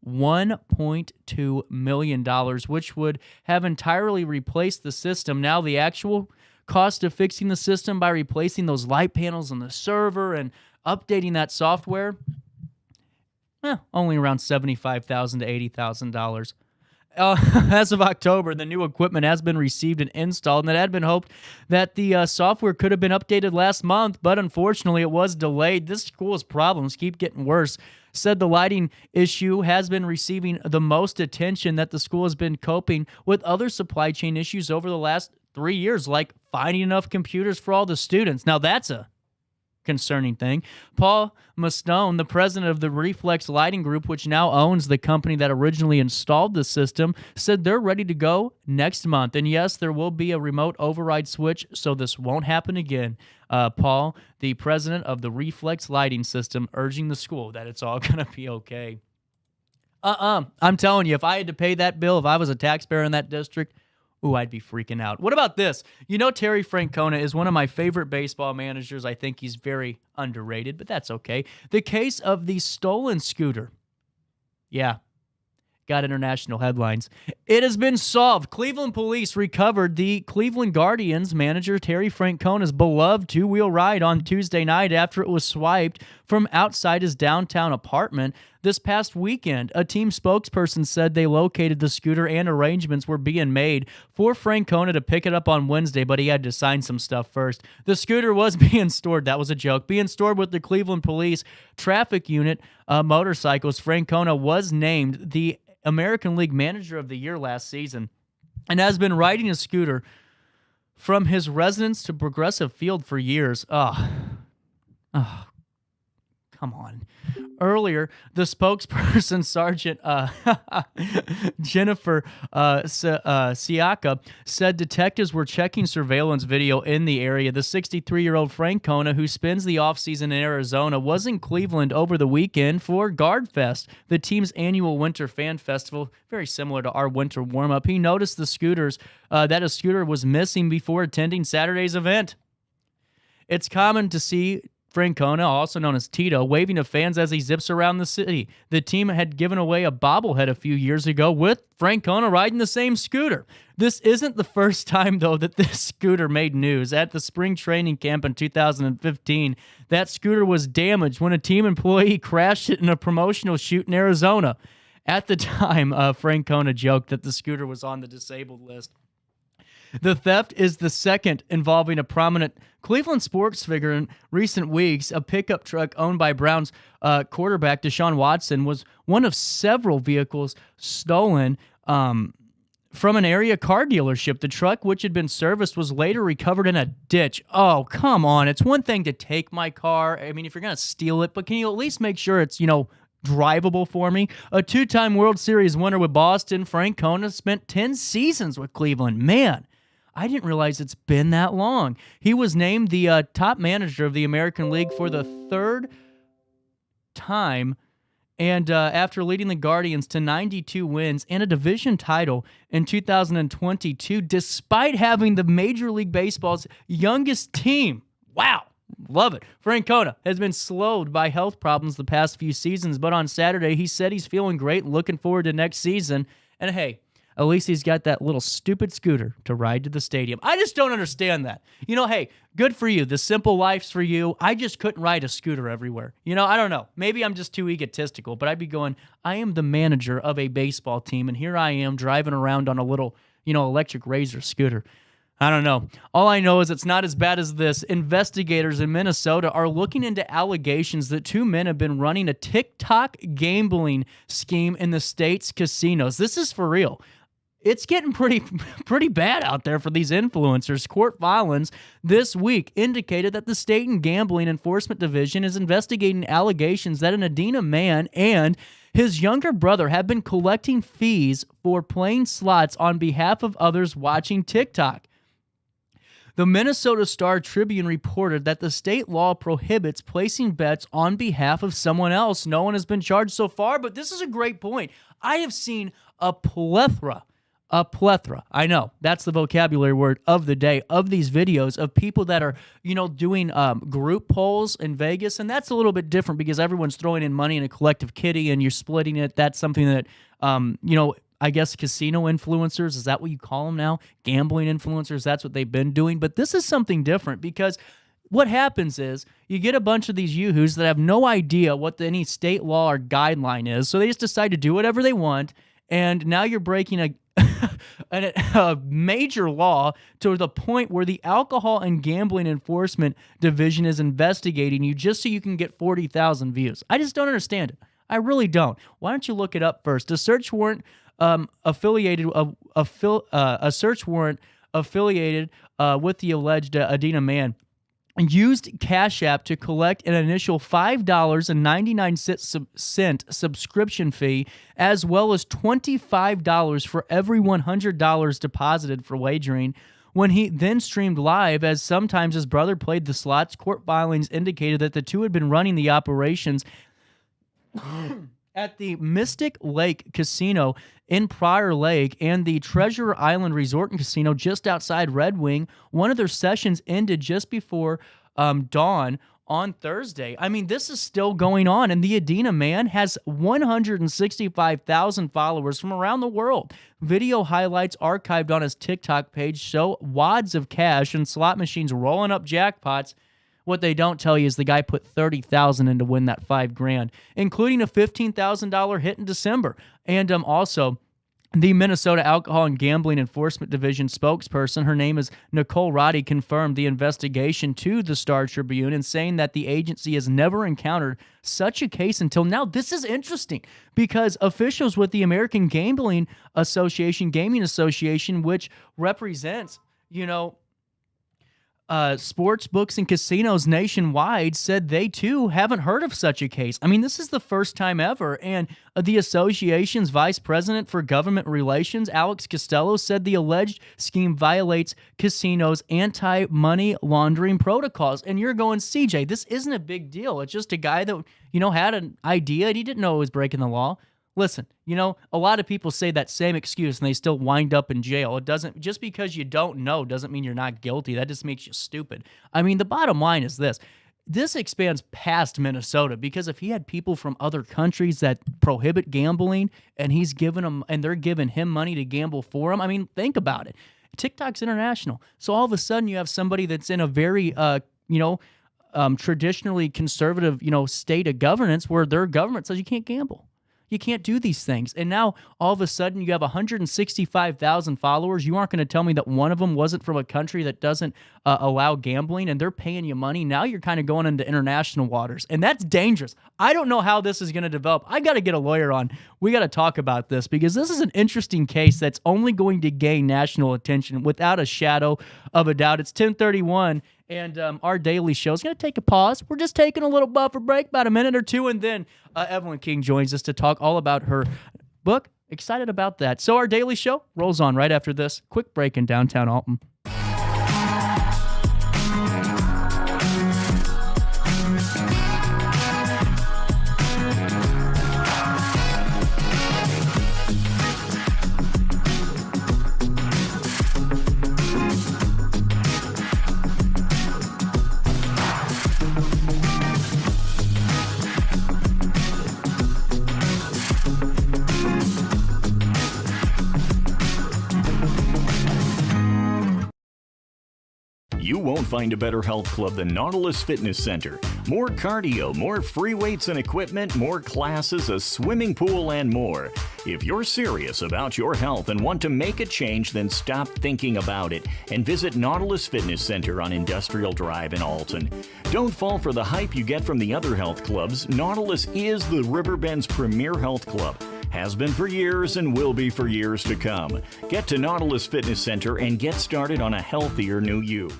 $1.2 million, which would have entirely replaced the system. Now the actual cost of fixing the system by replacing those light panels on the server and updating that software, only around $75,000 to $80,000. As of October, the new equipment has been received and installed, and it had been hoped that the software could have been updated last month, but unfortunately it was delayed. This school's problems keep getting worse. Said the lighting issue has been receiving the most attention that the school has been coping with other supply chain issues over the last 3 years, like finding enough computers for all the students. Now that's a concerning thing. Paul Mastone, the president of the Reflex Lighting Group, which now owns the company that originally installed the system, said they're ready to go next month. And yes, there will be a remote override switch, so this won't happen again. Paul, the president of the Reflex Lighting System, urging the school that it's all going to be okay. I'm telling you, if I had to pay that bill, if I was a taxpayer in that district, I'd be freaking out. What about this? Terry Francona is one of my favorite baseball managers. I think he's very underrated, but that's okay. The case of the stolen scooter. Yeah, got international headlines. It has been solved. Cleveland police recovered the Cleveland Guardians manager Terry Francona's beloved two-wheel ride on Tuesday night after it was swiped from outside his downtown apartment this past weekend. A team spokesperson said they located the scooter and arrangements were being made for Francona to pick it up on Wednesday, but he had to sign some stuff first. The scooter was being stored. That was a joke. Being stored with the Cleveland Police Traffic Unit motorcycles. Francona was named the American League Manager of the Year last season and has been riding a scooter from his residence to Progressive Field for years. Oh, come on. Earlier, the spokesperson, Sergeant Jennifer Siaka, said detectives were checking surveillance video in the area. The 63-year-old Francona, who spends the offseason in Arizona, was in Cleveland over the weekend for Guard Fest, the team's annual winter fan festival, very similar to our winter warm-up. He noticed that a scooter was missing before attending Saturday's event. It's common to see Francona, also known as Tito, waving to fans as he zips around the city. The team had given away a bobblehead a few years ago with Francona riding the same scooter. This isn't the first time, though, that this scooter made news. At the spring training camp in 2015, that scooter was damaged when a team employee crashed it in a promotional shoot in Arizona. At the time, Francona joked that the scooter was on the disabled list. The theft is the second involving a prominent Cleveland sports figure in recent weeks. A pickup truck owned by Browns quarterback Deshaun Watson was one of several vehicles stolen from an area car dealership. The truck, which had been serviced, was later recovered in a ditch. Oh, come on. It's one thing to take my car. I mean, if you're going to steal it, but can you at least make sure it's, drivable for me? A two-time World Series winner with Boston, Francona spent 10 seasons with Cleveland. Man, I didn't realize it's been that long. He was named the top manager of the American League for the third time, and after leading the Guardians to 92 wins and a division title in 2022, despite having the Major League Baseball's youngest team. Wow. Love it. Francona has been slowed by health problems the past few seasons, but on Saturday he said he's feeling great and looking forward to next season. And hey, at least he's got that little stupid scooter to ride to the stadium. I just don't understand that. Hey, good for you. The simple life's for you. I just couldn't ride a scooter everywhere. I don't know. Maybe I'm just too egotistical, but I'd be going, I am the manager of a baseball team, and here I am driving around on a little, electric Razor scooter. I don't know. All I know is it's not as bad as this. Investigators in Minnesota are looking into allegations that two men have been running a TikTok gambling scheme in the state's casinos. This is for real. It's getting pretty bad out there for these influencers. Court filings this week indicated that the State and Gambling Enforcement Division is investigating allegations that an Edina man and his younger brother have been collecting fees for playing slots on behalf of others watching TikTok. The Minnesota Star Tribune reported that the state law prohibits placing bets on behalf of someone else. No one has been charged so far, but this is a great point. I have seen a plethora, I know, that's the vocabulary word of the day, of these videos of people that are, doing group polls in Vegas, and that's a little bit different because everyone's throwing in money in a collective kitty and you're splitting it. That's something that, I guess casino influencers, is that what you call them now? Gambling influencers, that's what they've been doing. But this is something different because what happens is you get a bunch of these yoo-hoos that have no idea what any state law or guideline is, so they just decide to do whatever they want, and now you're breaking a major law to the point where the Alcohol and Gambling Enforcement Division is investigating you just so you can get 40,000 views. I just don't understand it. I really don't. Why don't you look it up first? A search warrant affiliated with the alleged Edina man used Cash App to collect an initial $5.99 subscription fee, as well as $25 for every $100 deposited for wagering. When he then streamed live, as sometimes his brother played the slots, court filings indicated that the two had been running the operations at the Mystic Lake Casino in Prior Lake and the Treasure Island Resort and Casino just outside Red Wing. One of their sessions ended just before dawn on Thursday. I mean, this is still going on, and the Edina man has 165,000 followers from around the world. Video highlights archived on his TikTok page show wads of cash and slot machines rolling up jackpots What they don't tell you is the guy put $30,000 in to win that $5,000, including a $15,000 hit in December. And also, the Minnesota Alcohol and Gambling Enforcement Division spokesperson, her name is Nicole Roddy, confirmed the investigation to the Star Tribune and saying that the agency has never encountered such a case until now. This is interesting because officials with the American Gaming Association, which represents, sports books and casinos nationwide, said they too haven't heard of such a case. I mean, this is the first time ever. And the association's vice president for government relations, Alex Costello, said the alleged scheme violates casinos' anti-money laundering protocols. And you're going, CJ, this isn't a big deal. It's just a guy that, had an idea and he didn't know it was breaking the law. Listen, a lot of people say that same excuse and they still wind up in jail. It doesn't, just because you don't know doesn't mean you're not guilty. That just makes you stupid. I mean, the bottom line is this. This expands past Minnesota, because if he had people from other countries that prohibit gambling and he's giving them, and they're giving him money to gamble for him, I mean, think about it. TikTok's international. So all of a sudden you have somebody that's in a very, traditionally conservative, state of governance where their government says you can't gamble. You can't do these things. And now, all of a sudden, you have 165,000 followers. You aren't going to tell me that one of them wasn't from a country that doesn't allow gambling, and they're paying you money. Now you're kind of going into international waters, and that's dangerous. I don't know how this is going to develop. I got to get a lawyer on. We got to talk about this, because this is an interesting case that's only going to gain national attention without a shadow of a doubt. It's 10:31. And our daily show is going to take a pause. We're just taking a little buffer break, about a minute or two, and then Evelyn King joins us to talk all about her book. Excited about that. So our daily show rolls on right after this quick break in downtown Alton. You won't find a better health club than Nautilus Fitness Center. More cardio, more free weights and equipment, more classes, a swimming pool, and more. If you're serious about your health and want to make a change, then stop thinking about it and visit Nautilus Fitness Center on Industrial Drive in Alton. Don't fall for the hype you get from the other health clubs. Nautilus is the Riverbend's premier health club. Has been for years and will be for years to come. Get to Nautilus Fitness Center and get started on a healthier new you.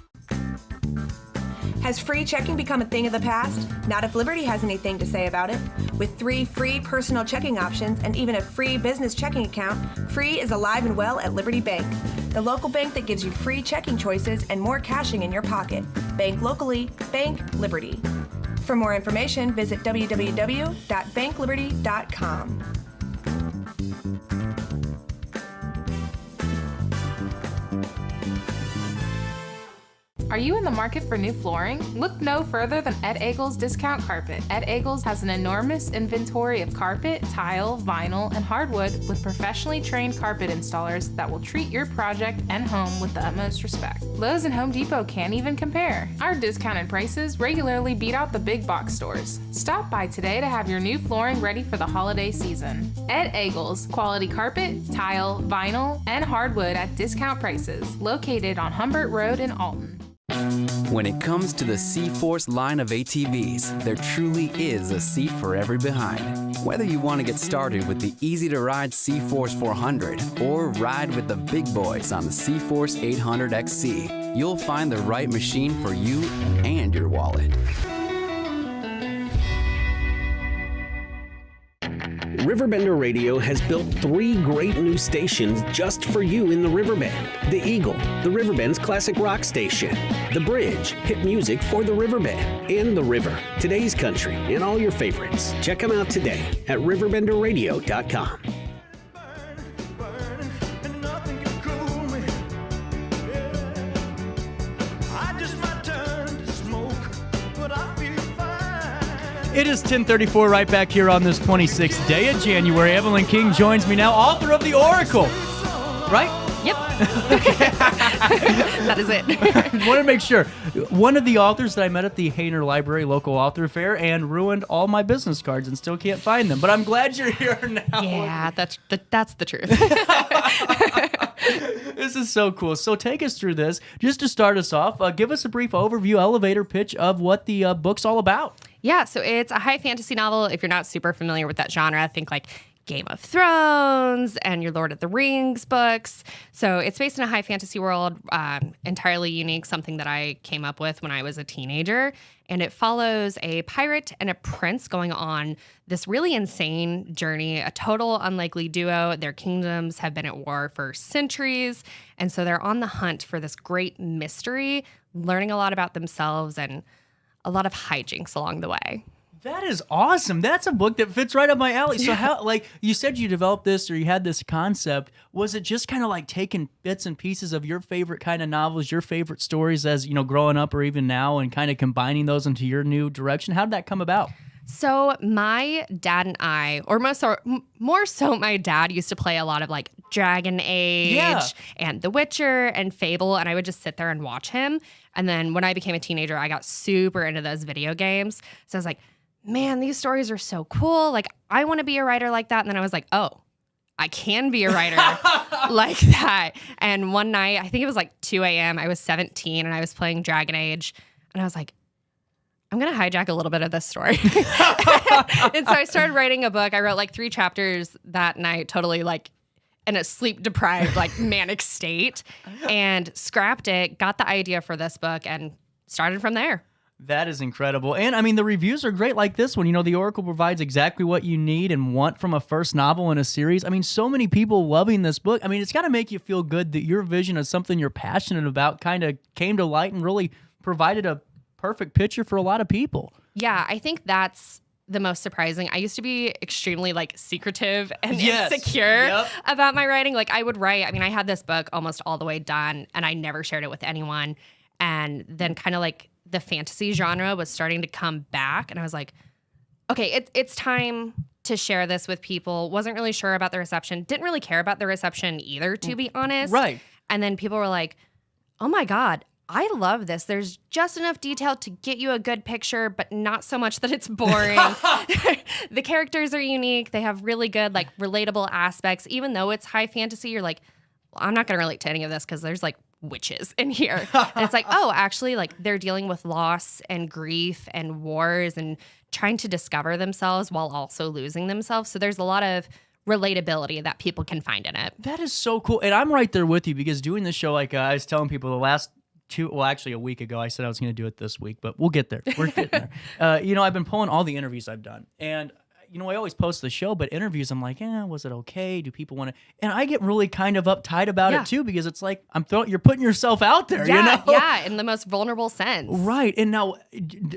Has free checking become a thing of the past? Not if Liberty has anything to say about it. With 3 free personal checking options and even a free business checking account, Free is alive and well at Liberty Bank, the local bank that gives you free checking choices and more cashing in your pocket. Bank locally, bank Liberty. For more information, visit www.bankliberty.com. Are you in the market for new flooring? Look no further than Ed Eagles Discount Carpet. Ed Eagles has an enormous inventory of carpet, tile, vinyl, and hardwood with professionally trained carpet installers that will treat your project and home with the utmost respect. Lowe's and Home Depot can't even compare. Our discounted prices regularly beat out the big box stores. Stop by today to have your new flooring ready for the holiday season. Ed Eagles, quality carpet, tile, vinyl, and hardwood at discount prices, located on Humbert Road in Alton. When it comes to the C-Force line of ATVs, there truly is a seat for every behind. Whether you want to get started with the easy-to-ride C-Force 400 or ride with the big boys on the C-Force 800 XC, you'll find the right machine for you and your wallet. RiverBender Radio has built 3 great new stations just for you in the Riverbend. The Eagle, the Riverbend's classic rock station. The Bridge, hit music for the Riverbend. And The River, today's country, and all your favorites. Check them out today at RiverBender.com. It is 10:34 right back here on this 26th day of January. Evelyn King joins me now, author of The Oracle, right? Yep. That is it. Want to make sure. One of the authors that I met at the Hainer Library local author fair and ruined all my business cards and still can't find them. But I'm glad you're here now. Yeah, that's the truth. This is so cool. So take us through this. Just to start us off, give us a brief overview, elevator pitch of what the book's all about. Yeah, so it's a high fantasy novel. If you're not super familiar with that genre, think like Game of Thrones and your Lord of the Rings books. So it's based in a high fantasy world, entirely unique, something that I came up with when I was a teenager. And it follows a pirate and a prince going on this really insane journey, a total unlikely duo. Their kingdoms have been at war for centuries. And so they're on the hunt for this great mystery, learning a lot about themselves and a lot of hijinks along the way. That is awesome. That's a book that fits right up my alley. So how, like you said, you developed this or you had this concept. Was it just kind of like taking bits and pieces of your favorite kind of novels, your favorite stories as, growing up or even now and kind of combining those into your new direction? How did that come about? So my dad and I, or more so my dad used to play a lot of like Dragon Age and The Witcher and Fable, and I would just sit there and watch him. And then when I became a teenager, I got super into those video games. So I was like, man, these stories are so cool. Like, I want to be a writer like that. And then I was like, oh, I can be a writer like that. And one night, I think it was like 2 a.m., I was 17 and I was playing Dragon Age. And I was like, I'm going to hijack a little bit of this story. And so I started writing a book. I wrote like 3 chapters that night, totally like in a sleep-deprived, like manic state, and scrapped it, got the idea for this book, and started from there. That is incredible. And I mean, the reviews are great like this one. The Oracle provides exactly what you need and want from a first novel in a series. I mean, so many people loving this book. I mean, it's got to make you feel good that your vision of something you're passionate about kind of came to light and really provided a perfect picture for a lot of people. Yeah, I think that's the most surprising. I used to be extremely like secretive and insecure about my writing. Like I would write, I mean, I had this book almost all the way done and I never shared it with anyone. And then kind of like the fantasy genre was starting to come back. And I was like, okay, it's time to share this with people. Wasn't really sure about the reception. Didn't really care about the reception either, to be honest. Right. And then people were like, oh my God, I love this. There's just enough detail to get you a good picture, but not so much that it's boring. The characters are unique. They have really good, like, relatable aspects. Even though it's high fantasy, you're like, well, I'm not going to relate to any of this because there's, like, witches in here. And it's like, oh, actually, like, they're dealing with loss and grief and wars and trying to discover themselves while also losing themselves. So there's a lot of relatability that people can find in it. That is so cool. And I'm right there with you because doing this show, like I was telling people the last a week ago, I said I was going to do it this week, but we'll get there. We're getting there. I've been pulling all the interviews I've done. And, I always post the show, but interviews, I'm like, was it okay? Do people want to? And I get really kind of uptight about it too, because it's like, you're putting yourself out there, Yeah, in the most vulnerable sense. Right. And now,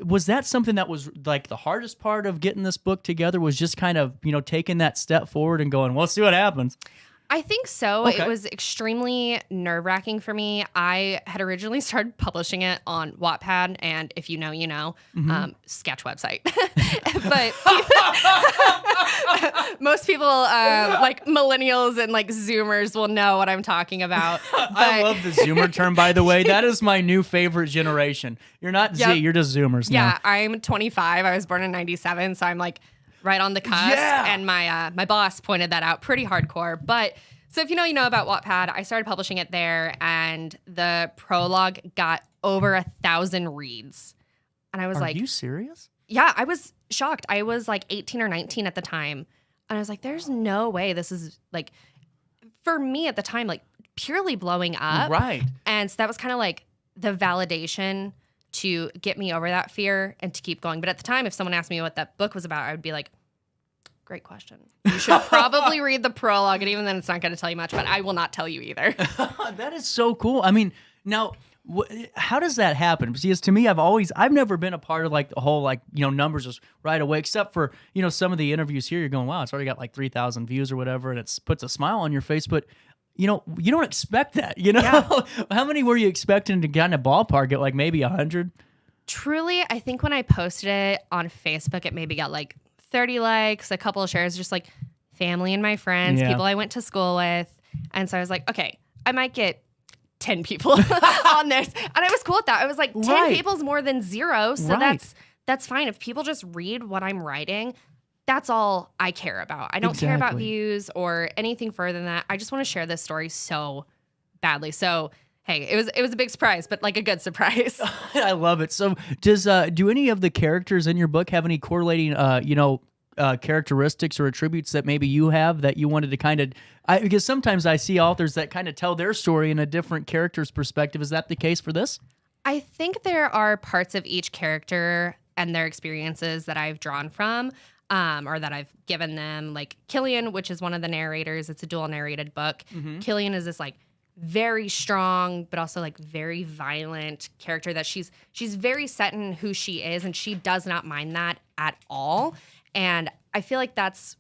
was that something that was like the hardest part of getting this book together was just kind of, taking that step forward and going, well, let's see what happens? I think so. Okay. It was extremely nerve-wracking for me. I had originally started publishing it on Wattpad, and if you know, you know, sketch website. But most people, like millennials and like Zoomers, will know what I'm talking about. I love the Zoomer term, by the way. That is my new favorite generation. You're not Z, you're just Zoomers now. Yeah, I'm 25. I was born in 97, so I'm like right on the cusp. Yeah. And my boss pointed that out pretty hardcore. But so if you know about Wattpad, I started publishing it there, and the prologue got over 1,000 reads. And I was like, are you serious? Yeah, I was shocked. I was like 18 or 19 at the time. And I was like, there's no way this is like, for me at the time, like purely blowing up. Right. And so that was kind of like the validation to get me over that fear and to keep going. But at the time, if someone asked me what that book was about, I would be like, great question. You should probably read the prologue. And even then, it's not going to tell you much, but I will not tell you either. That is so cool. I mean, now, how does that happen? Because to me, I've never been a part of like the whole, like, numbers just right away, except for, some of the interviews here, you're going, wow, it's already got like 3,000 views or whatever. And it puts a smile on your face. But you don't expect that, Yeah. How many were you expecting to get in a ballpark at, like maybe 100? Truly, I think when I posted it on Facebook, it maybe got like 30 likes, a couple of shares, just like family and my friends, people I went to school with. And so I was like, okay, I might get 10 people on this. And I was cool with that. I was like, 10 people's more than 0. So that's fine. If people just read what I'm writing, that's all I care about. I don't care about views or anything further than that. I just want to share this story so badly. So, hey, it was a big surprise, but like a good surprise. I love it. So do any of the characters in your book have any correlating, characteristics or attributes that maybe you have that you wanted to kind of, because sometimes I see authors that kind of tell their story in a different character's perspective. Is that the case for this? I think there are parts of each character and their experiences that I've drawn from, or that I've given them. Like Killian, which is one of the narrators. It's a dual narrated book. Killian is this like very strong, but also like very violent character that she's very set in who she is, and she does not mind that at all. And I feel like that's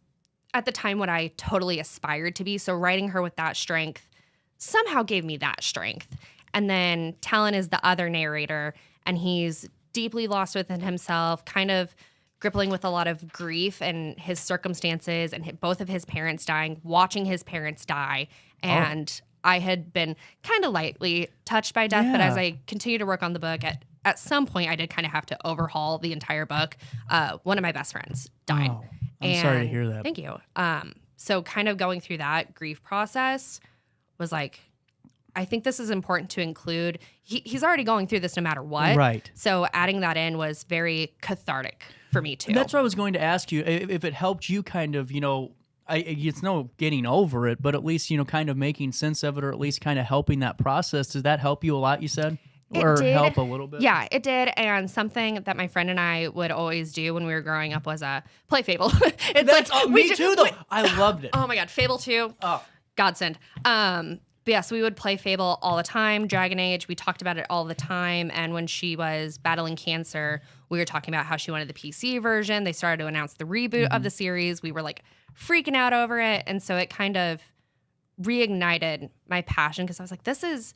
at the time what I totally aspired to be. So writing her with that strength somehow gave me that strength. And then Talon is the other narrator, and he's deeply lost within himself, kind of grappling with a lot of grief and his circumstances and both of his parents dying, watching his parents die. And I had been kind of lightly touched by death, but as I continue to work on the book, at some point I did kind of have to overhaul the entire book. One of my best friends died. Oh, I'm sorry to hear that. Thank you. So kind of going through that grief process was like, I think this is important to include. He's already going through this no matter what. Right. So adding that in was very cathartic for me too. That's what I was going to ask you. If it helped you kind of, it's no getting over it, but at least, kind of making sense of it, or at least kind of helping that process. Does that help you a lot, you said? Or help a little bit? Yeah, it did. And something that my friend and I would always do when we were growing up was play Fable. Me too, though. I loved it. Oh my God, Fable 2. Oh, godsend. But yes, we would play Fable all the time. Dragon Age, we talked about it all the time. And when she was battling cancer, we were talking about how she wanted the PC version. They started to announce the reboot of the series. We were like freaking out over it. And so it kind of reignited my passion, because I was like, this is,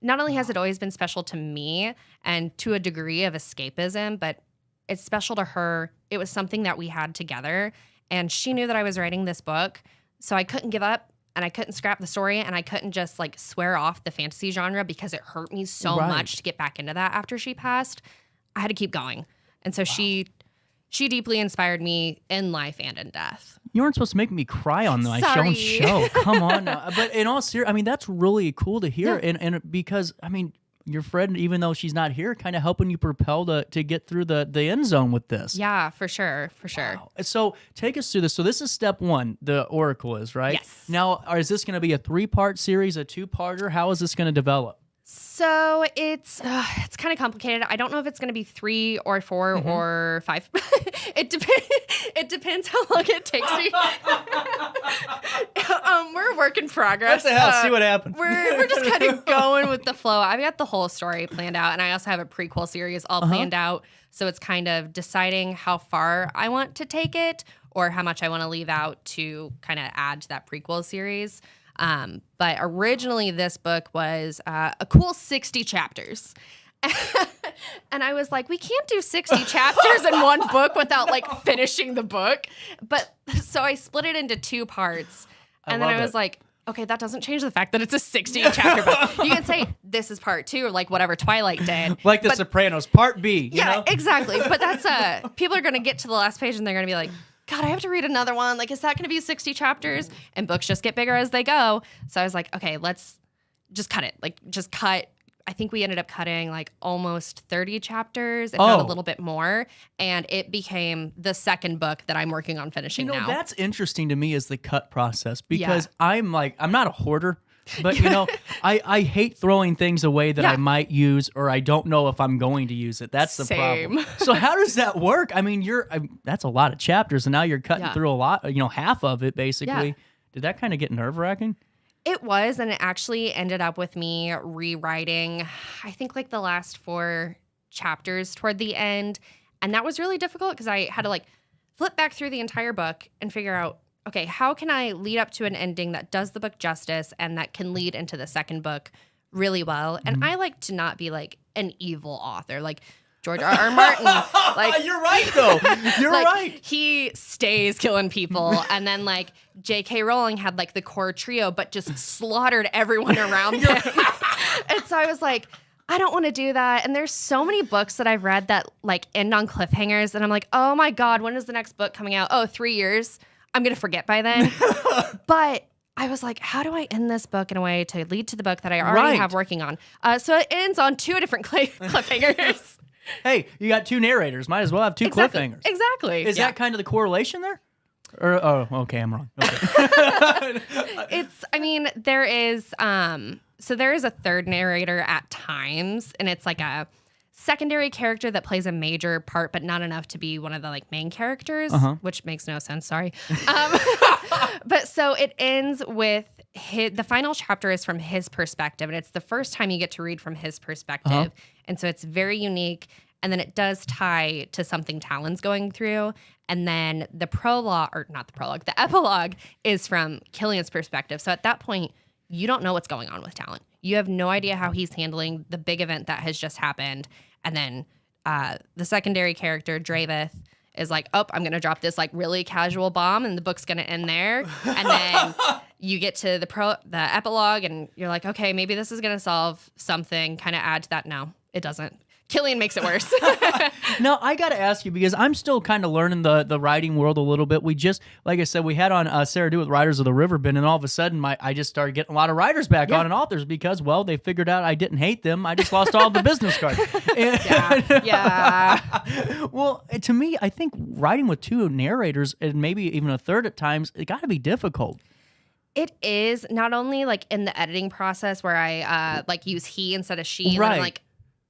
not only has it always been special to me and to a degree of escapism, but it's special to her. It was something that we had together. And she knew that I was writing this book, so I couldn't give up. And I couldn't scrap the story, and I couldn't just like swear off the fantasy genre because it hurt me so much to get back into that after she passed. I had to keep going. And so she deeply inspired me in life and in death. You weren't supposed to make me cry on my own show. Come on now. But in all seriousness, that's really cool to hear. Yeah. And because, your friend, even though she's not here, kind of helping you propel to get through the end zone with this. Yeah, for sure. Wow. So take us through this. So this is step 1, the Oracle is, right? Yes. Now, is this going to be a 3-part series, a 2-parter? How is this going to develop? So it's kind of complicated. I don't know if it's going to be 3 or 4 or 5. It depends how long it takes me. We're a work in progress. What the hell? See what happens. We're just kind of going with the flow. I've got the whole story planned out, and I also have a prequel series all planned out. So it's kind of deciding how far I want to take it, or how much I want to leave out to kind of add to that prequel series. But originally this book was a cool 60 chapters. And I was like, we can't do 60 chapters in one book without like finishing the book. But so I split it into 2 parts. And then I was like, okay, that doesn't change the fact that it's a 60 chapter book. You can say this is part 2, or like whatever Twilight did. Like The Sopranos, part B. Yeah, exactly. But that's people are going to get to the last page and they're going to be like, God, I have to read another one. Like, is that going to be 60 chapters? And books just get bigger as they go. So I was like, okay, let's just cut it. Like, just cut. I think we ended up cutting like almost 30 chapters, if not a little bit more. And it became the second book that I'm working on finishing now. That's interesting to me, is the cut process, because I'm not a hoarder. But, I hate throwing things away that I might use, or I don't know if I'm going to use it. That's the problem. So how does that work? That's a lot of chapters, and now you're cutting through a lot, half of it, basically. Yeah. Did that kind of get nerve-wracking? It was, and it actually ended up with me rewriting, I think, like the last 4 chapters toward the end. And that was really difficult because I had to like flip back through the entire book and figure out, okay, how can I lead up to an ending that does the book justice and that can lead into the second book really well? And I like to not be like an evil author. Like, George R.R. Martin. Like, you're right, though. You're like, right. He stays killing people. And then, like, J.K. Rowling had, like, the core trio, but just slaughtered everyone around him. And so I was like, I don't want to do that. And there's so many books that I've read that, like, end on cliffhangers. And I'm like, oh, my God, when is the next book coming out? Oh, 3 years. I'm going to forget by then. But I was like, how do I end this book in a way to lead to the book that I already have working on? So it ends on 2 different cliffhangers. Hey, you got 2 narrators. Might as well have 2 cliffhangers. Exactly. Is that kind of the correlation there? Or, oh, okay, I'm wrong. Okay. I mean, there is, so there is a third narrator at times, and it's like a secondary character that plays a major part, but not enough to be one of the like main characters, which makes no sense. Sorry. But so it ends with the final chapter is from his perspective, and it's the first time you get to read from his perspective. And so it's very unique. And then it does tie to something Talon's going through. And then the epilogue is from Killian's perspective. So at that point, you don't know what's going on with Talon. You have no idea how he's handling the big event that has just happened. And then the secondary character, Dravith, is like, oh, I'm going to drop this like really casual bomb and the book's going to end there. And then you get to the epilogue and you're like, okay, maybe this is going to solve something, kind of add to that. No, it doesn't. Killian makes it worse. Now, I got to ask you, because I'm still kind of learning the writing world a little bit. We just, like I said, we had on Sarah Do with Writers of the Riverbend, and all of a sudden I just started getting a lot of writers back on and authors because, well, they figured out I didn't hate them. I just lost all the business cards. Yeah. Well, to me, I think writing with 2 narrators and maybe even a third at times, it got to be difficult. It is, not only like in the editing process where I like use he instead of she. Right. And I'm like,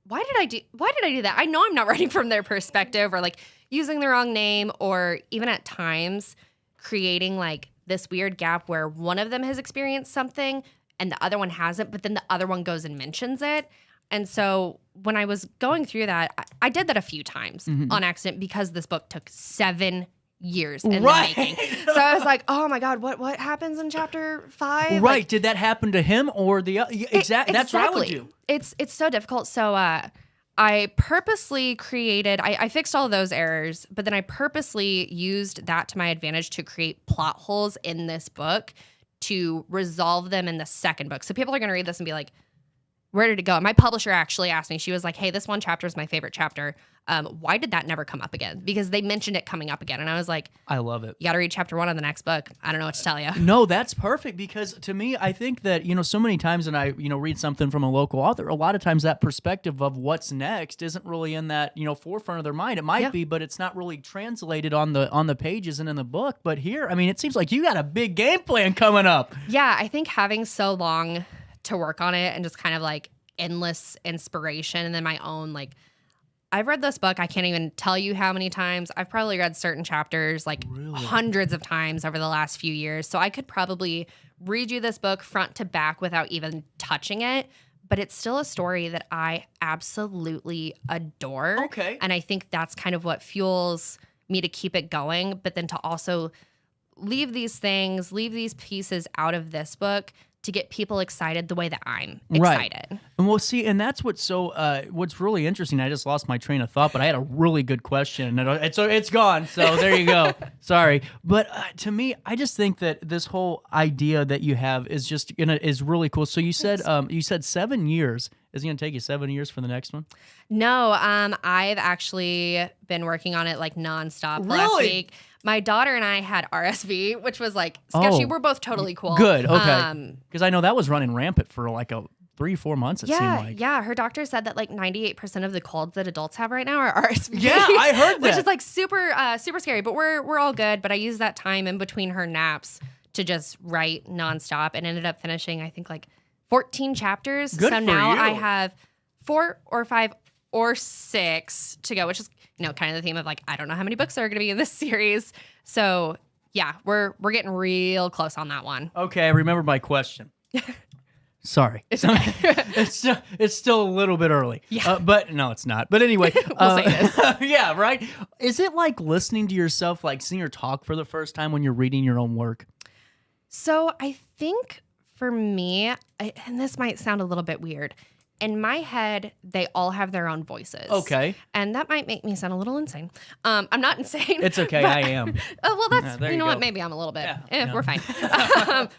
why did I do that? I know I'm not writing from their perspective, or like using the wrong name, or even at times creating like this weird gap where one of them has experienced something and the other one hasn't, but then the other one goes and mentions it. And so when I was going through that, I did that a few times on accident because this book took 7 years in the making. So I was like, oh my God, what happens in chapter 5? Right. Like, did that happen to him or the exactly? That's what I would do. It's so difficult. So I purposely created, I fixed all of those errors, but then I purposely used that to my advantage to create plot holes in this book to resolve them in the second book. So people are going to read this and be like, where did it go? And my publisher actually asked me, she was like, hey, this one chapter is my favorite chapter. Why did that never come up again? Because they mentioned it coming up again. And I was like, I love it. You got to read chapter 1 of the next book. I don't know what to tell you. No, that's perfect, because to me, I think that, so many times when I, read something from a local author, a lot of times that perspective of what's next isn't really in that, forefront of their mind. It might be, but it's not really translated on the pages and in the book. But here, I mean, it seems like you got a big game plan coming up. Yeah, I think having so long to work on it and just kind of like endless inspiration, and then my own, like, I've read this book, I can't even tell you how many times. I've probably read certain chapters like hundreds of times over the last few years. So I could probably read you this book front to back without even touching it. But it's still a story that I absolutely adore. Okay. And I think that's kind of what fuels me to keep it going. But then to also leave these pieces out of this book to get people excited the way that I'm excited. Right. And we'll see, and that's what's what's really interesting. I just lost my train of thought, but I had a really good question, and it's gone. So there you go. Sorry, but to me, I just think that this whole idea that you have is just is really cool. So you said 7 years. Is it going to take you 7 years for the next one? No, I've actually been working on it like nonstop last week. My daughter and I had RSV, which was like sketchy. We're both totally cool. Good, okay. Because I know that was running rampant for like 3-4 months, it seemed like. Yeah, her doctor said that like 98% of the colds that adults have right now are RSV. Yeah, I heard that. Which is like super scary, but we're all good. But I used that time in between her naps to just write nonstop and ended up finishing, I think, like 14 chapters. Good so for now you. I have 4 or 5 or 6 to go, which is kind of the theme of like, I don't know how many books are going to be in this series. So yeah, we're getting real close on that one. Okay, I remember my question. Sorry. It's still a little bit early. Yeah. But no, it's not. But anyway. We'll say this. Yeah, right? Is it like listening to yourself, like seeing your talk for the first time when you're reading your own work? So I think for me, and this might sound a little bit weird, in my head, they all have their own voices. Okay. And that might make me sound a little insane. I'm not insane. It's okay. but- I am. Oh, well, that's, there you know you what? go. Maybe I'm a little bit. Yeah. We're fine.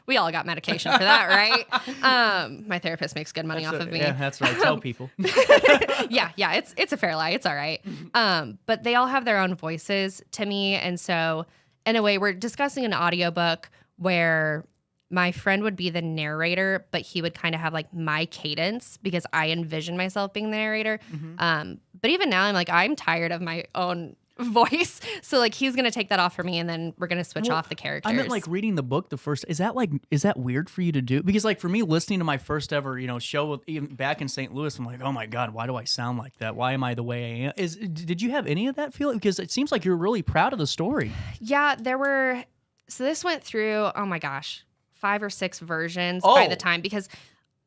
We all got medication for that, right? My therapist makes good money off of me. Yeah, that's right. Tell people. yeah, it's a fair lie. It's all right. But they all have their own voices to me. And so, in a way, we're discussing an audiobook where my friend would be the narrator, but he would kind of have like my cadence because I envision myself being the narrator. But even now, I'm tired of my own voice. So like he's gonna take that off for me, and then we're gonna switch off the characters. I meant like reading the book the first. Is that weird for you to do? Because like for me, listening to my first ever show even back in St. Louis, I'm like, oh my god, why do I sound like that? Why am I the way I am? Did you have any of that feeling? Because it seems like you're really proud of the story. Yeah, there were. So this went through. Oh my gosh. 5 or 6 versions by the time, because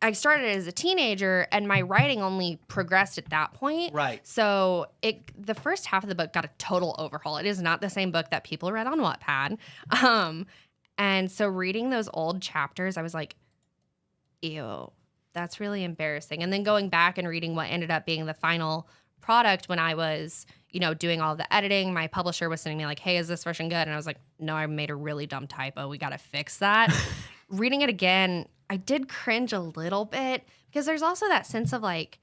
I started as a teenager and my writing only progressed at that point. Right. So the first half of the book got a total overhaul. It is not the same book that people read on Wattpad. And so reading those old chapters, I was like, ew, that's really embarrassing. And then going back and reading what ended up being the final product when I was, doing all the editing, my publisher was sending me like, hey, is this version good? And I was like, no, I made a really dumb typo. We got to fix that. Reading it again, I did cringe a little bit because there's also that sense of like,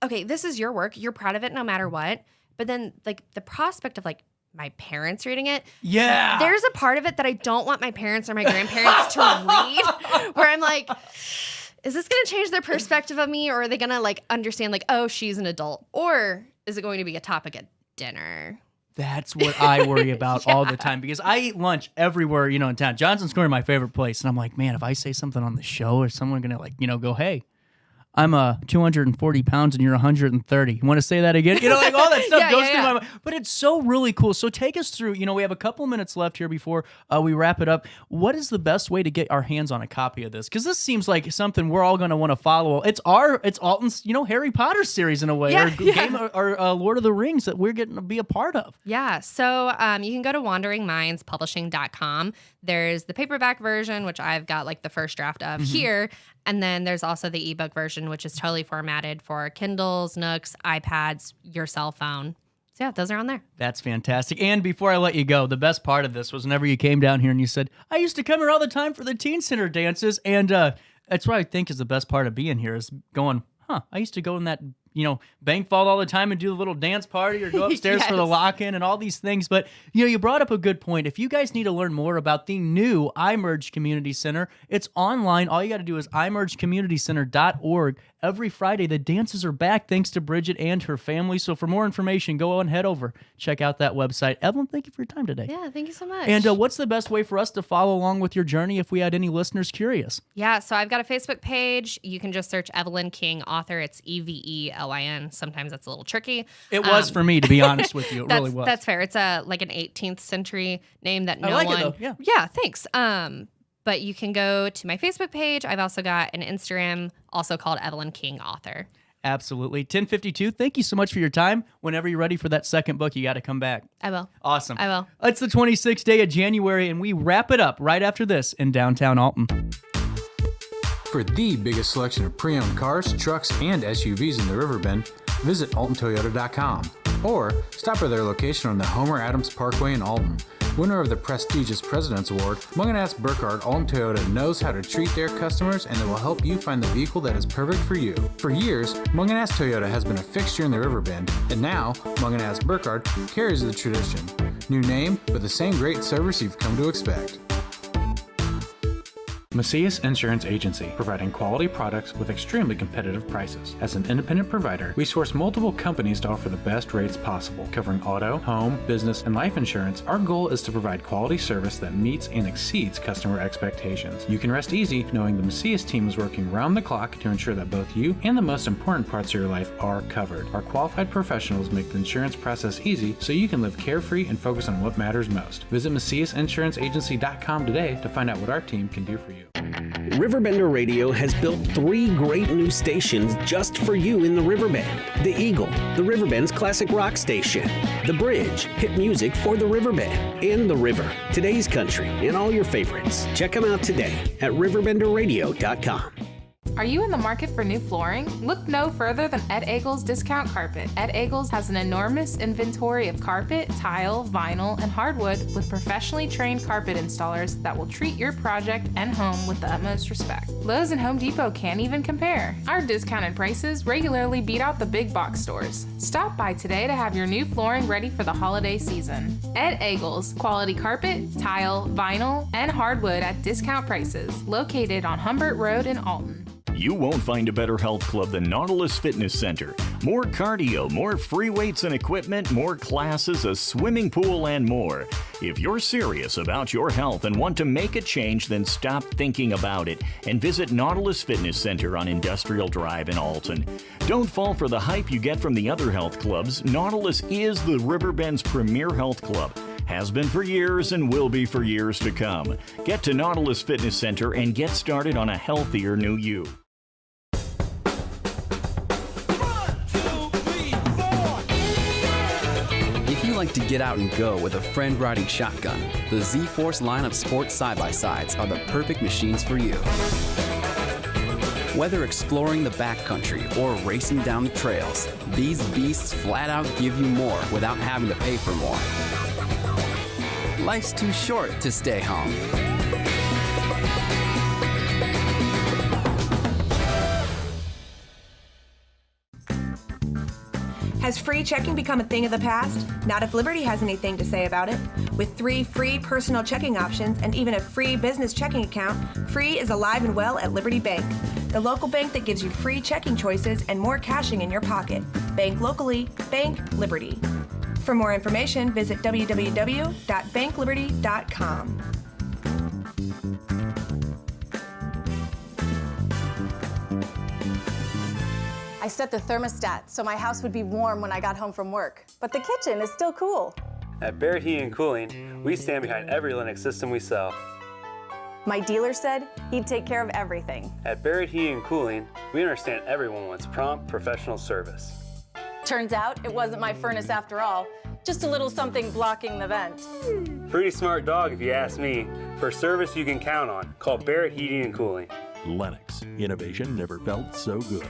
okay, this is your work. You're proud of it no matter what. But then like the prospect of like my parents reading it. Yeah. There's a part of it that I don't want my parents or my grandparents to read where I'm like, is this going to change their perspective of me, or are they going to like understand like, oh, she's an adult, or is it going to be a topic at dinner? That's what I worry about all the time, because I eat lunch everywhere, in town. Johnson's Corner, my favorite place. And I'm like, man, if I say something on the show, is someone going to go, hey, I'm 240 pounds and you're 130. You want to say that again? Like all that stuff goes through my mind. But it's so really cool. So take us through, we have a couple of minutes left here before we wrap it up. What is the best way to get our hands on a copy of this? Because this seems like something we're all going to want to follow. It's Alton's, Harry Potter series in a way, Game or Lord of the Rings that we're getting to be a part of. Yeah. So you can go to wanderingmindspublishing.com. There's the paperback version, which I've got like the first draft of here. And then there's also the ebook version, which is totally formatted for Kindles, Nooks, iPads, your cell phone. So yeah, those are on there. That's fantastic. And before I let you go, the best part of this was whenever you came down here and you said, I used to come here all the time for the teen center dances. And that's what I think is the best part of being here is going, I used to go in that, bank vault all the time and do the little dance party or go upstairs for the lock-in and all these things. But, you brought up a good point. If you guys need to learn more about the new iMerge Community Center, it's online. All you got to do is imergecommunitycenter.org. Every Friday, the dances are back thanks to Bridget and her family. So for more information, go on, head over. Check out that website. Evelyn, thank you for your time today. Yeah, thank you so much. And what's the best way for us to follow along with your journey if we had any listeners curious? Yeah, so I've got a Facebook page. You can just search Evelyn King, author. It's EVELIN. Sometimes that's a little tricky. It was for me, to be honest with you. It really was. That's fair. It's like an 18th century name that no I like one. it though. Yeah. Yeah, thanks. But you can go to my Facebook page. I've also got an Instagram, also called Evelyn King Author. Absolutely. 1052, thank you so much for your time. Whenever you're ready for that second book, you got to come back. I will. Awesome. I will. It's the 26th day of January, and we wrap it up right after this in downtown Alton. For the biggest selection of pre-owned cars, trucks, and SUVs in the Riverbend, visit altontoyota.com or stop by their location on the Homer Adams Parkway in Alton. Winner of the prestigious President's Award, Munganast Burkhardt Alton Toyota knows how to treat their customers, and they will help you find the vehicle that is perfect for you. For years, Munganast Toyota has been a fixture in the Riverbend, and now Munganast Burkhardt carries the tradition. New name, but the same great service you've come to expect. Macias Insurance Agency, providing quality products with extremely competitive prices. As an independent provider, we source multiple companies to offer the best rates possible. Covering auto, home, business, and life insurance, our goal is to provide quality service that meets and exceeds customer expectations. You can rest easy knowing the Macias team is working round the clock to ensure that both you and the most important parts of your life are covered. Our qualified professionals make the insurance process easy so you can live carefree and focus on what matters most. Visit MaciasInsuranceAgency.com today to find out what our team can do for you. RiverBender Radio has built 3 great new stations just for you in the Riverbend. The Eagle, the Riverbend's classic rock station. The Bridge, hit music for the Riverbend. And The River, today's country, and all your favorites. Check them out today at RiverBenderRadio.com. Are you in the market for new flooring? Look no further than Ed Eagles Discount Carpet. Ed Eagles has an enormous inventory of carpet, tile, vinyl, and hardwood with professionally trained carpet installers that will treat your project and home with the utmost respect. Lowe's and Home Depot can't even compare. Our discounted prices regularly beat out the big box stores. Stop by today to have your new flooring ready for the holiday season. Ed Eagles, quality carpet, tile, vinyl, and hardwood at discount prices, located on Humbert Road in Alton. You won't find a better health club than Nautilus Fitness Center. More cardio, more free weights and equipment, more classes, a swimming pool, and more. If you're serious about your health and want to make a change, then stop thinking about it and visit Nautilus Fitness Center on Industrial Drive in Alton. Don't fall for the hype you get from the other health clubs. Nautilus is the Riverbend's premier health club. Has been for years and will be for years to come. Get to Nautilus Fitness Center and get started on a healthier new you. If you like to get out and go with a friend riding shotgun, the Z-Force line of sports side-by-sides are the perfect machines for you. Whether exploring the backcountry or racing down the trails, these beasts flat out give you more without having to pay for more. Life's too short to stay home. Has free checking become a thing of the past? Not if Liberty has anything to say about it. With 3 free personal checking options and even a free business checking account, Free is alive and well at Liberty Bank, the local bank that gives you free checking choices and more cashing in your pocket. Bank locally, bank Liberty. For more information, visit www.bankliberty.com. I set the thermostat so my house would be warm when I got home from work, but the kitchen is still cool. At Barrett Heating and Cooling, we stand behind every Linux system we sell. My dealer said he'd take care of everything. At Barrett Heating and Cooling, we understand everyone wants prompt, professional service. Turns out it wasn't my furnace after all, just a little something blocking the vent. Pretty smart dog if you ask me. For service you can count on, call Barrett Heating and Cooling. Lennox. Innovation never felt so good.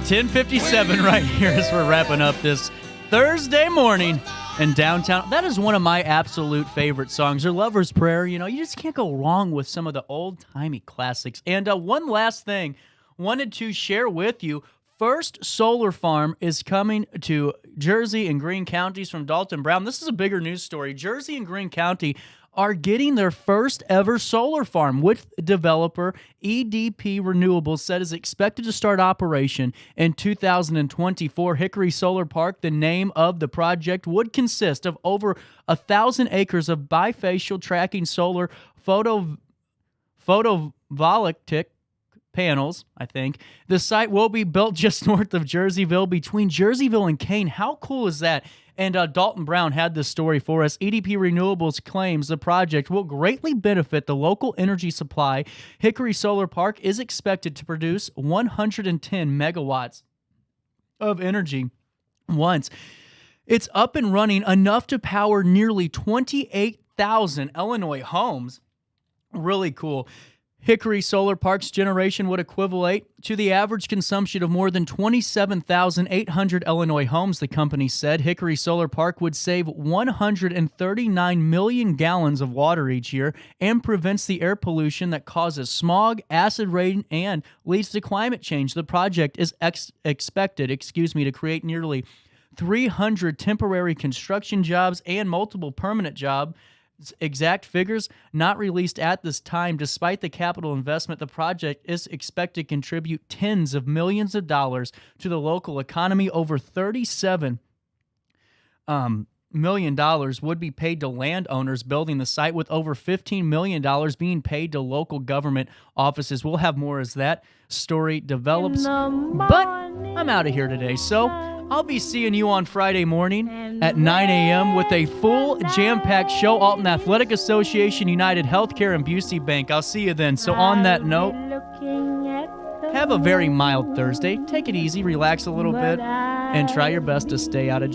.57 right here as we're wrapping up this Thursday morning in downtown. That is one of my absolute favorite songs. Or Lover's Prayer. You know, you just can't go wrong with some of the old-timey classics. And one last thing, wanted to share with you. First solar farm is coming to Jersey and Greene counties from Dalton Brown. This is a bigger news story. Jersey and Greene County are getting their first ever solar farm, with developer EDP Renewables said is expected to start operation in 2024. Hickory Solar Park, the name of the project, would consist of over 1,000 acres of bifacial tracking solar photovoltaic panels, I think. The site will be built just north of Jerseyville, between Jerseyville and Kane. How cool is that? And Dalton Brown had this story for us. EDP Renewables claims the project will greatly benefit the local energy supply. Hickory Solar Park is expected to produce 110 megawatts of energy once it's up and running, enough to power nearly 28,000 Illinois homes. Really cool. Hickory Solar Park's generation would equivalent to the average consumption of more than 27,800 Illinois homes, the company said. Hickory Solar Park would save 139 million gallons of water each year and prevents the air pollution that causes smog, acid rain, and leads to climate change. The project is expected to create nearly 300 temporary construction jobs and multiple permanent jobs Exact figures not released at this time. Despite the capital investment, the project is expected to contribute tens of millions of dollars to the local economy. Over $37 million would be paid to landowners building the site, with over $15 million being paid to local government offices. We'll have more as that story develops. But I'm out of here today, so I'll be seeing you on Friday morning at 9 a.m. with a full jam-packed show. Alton Athletic Association, United Healthcare, and Busey Bank. I'll see you then. So on that note, have a very mild Thursday. Take it easy, relax a little bit, and try your best to stay out of jail.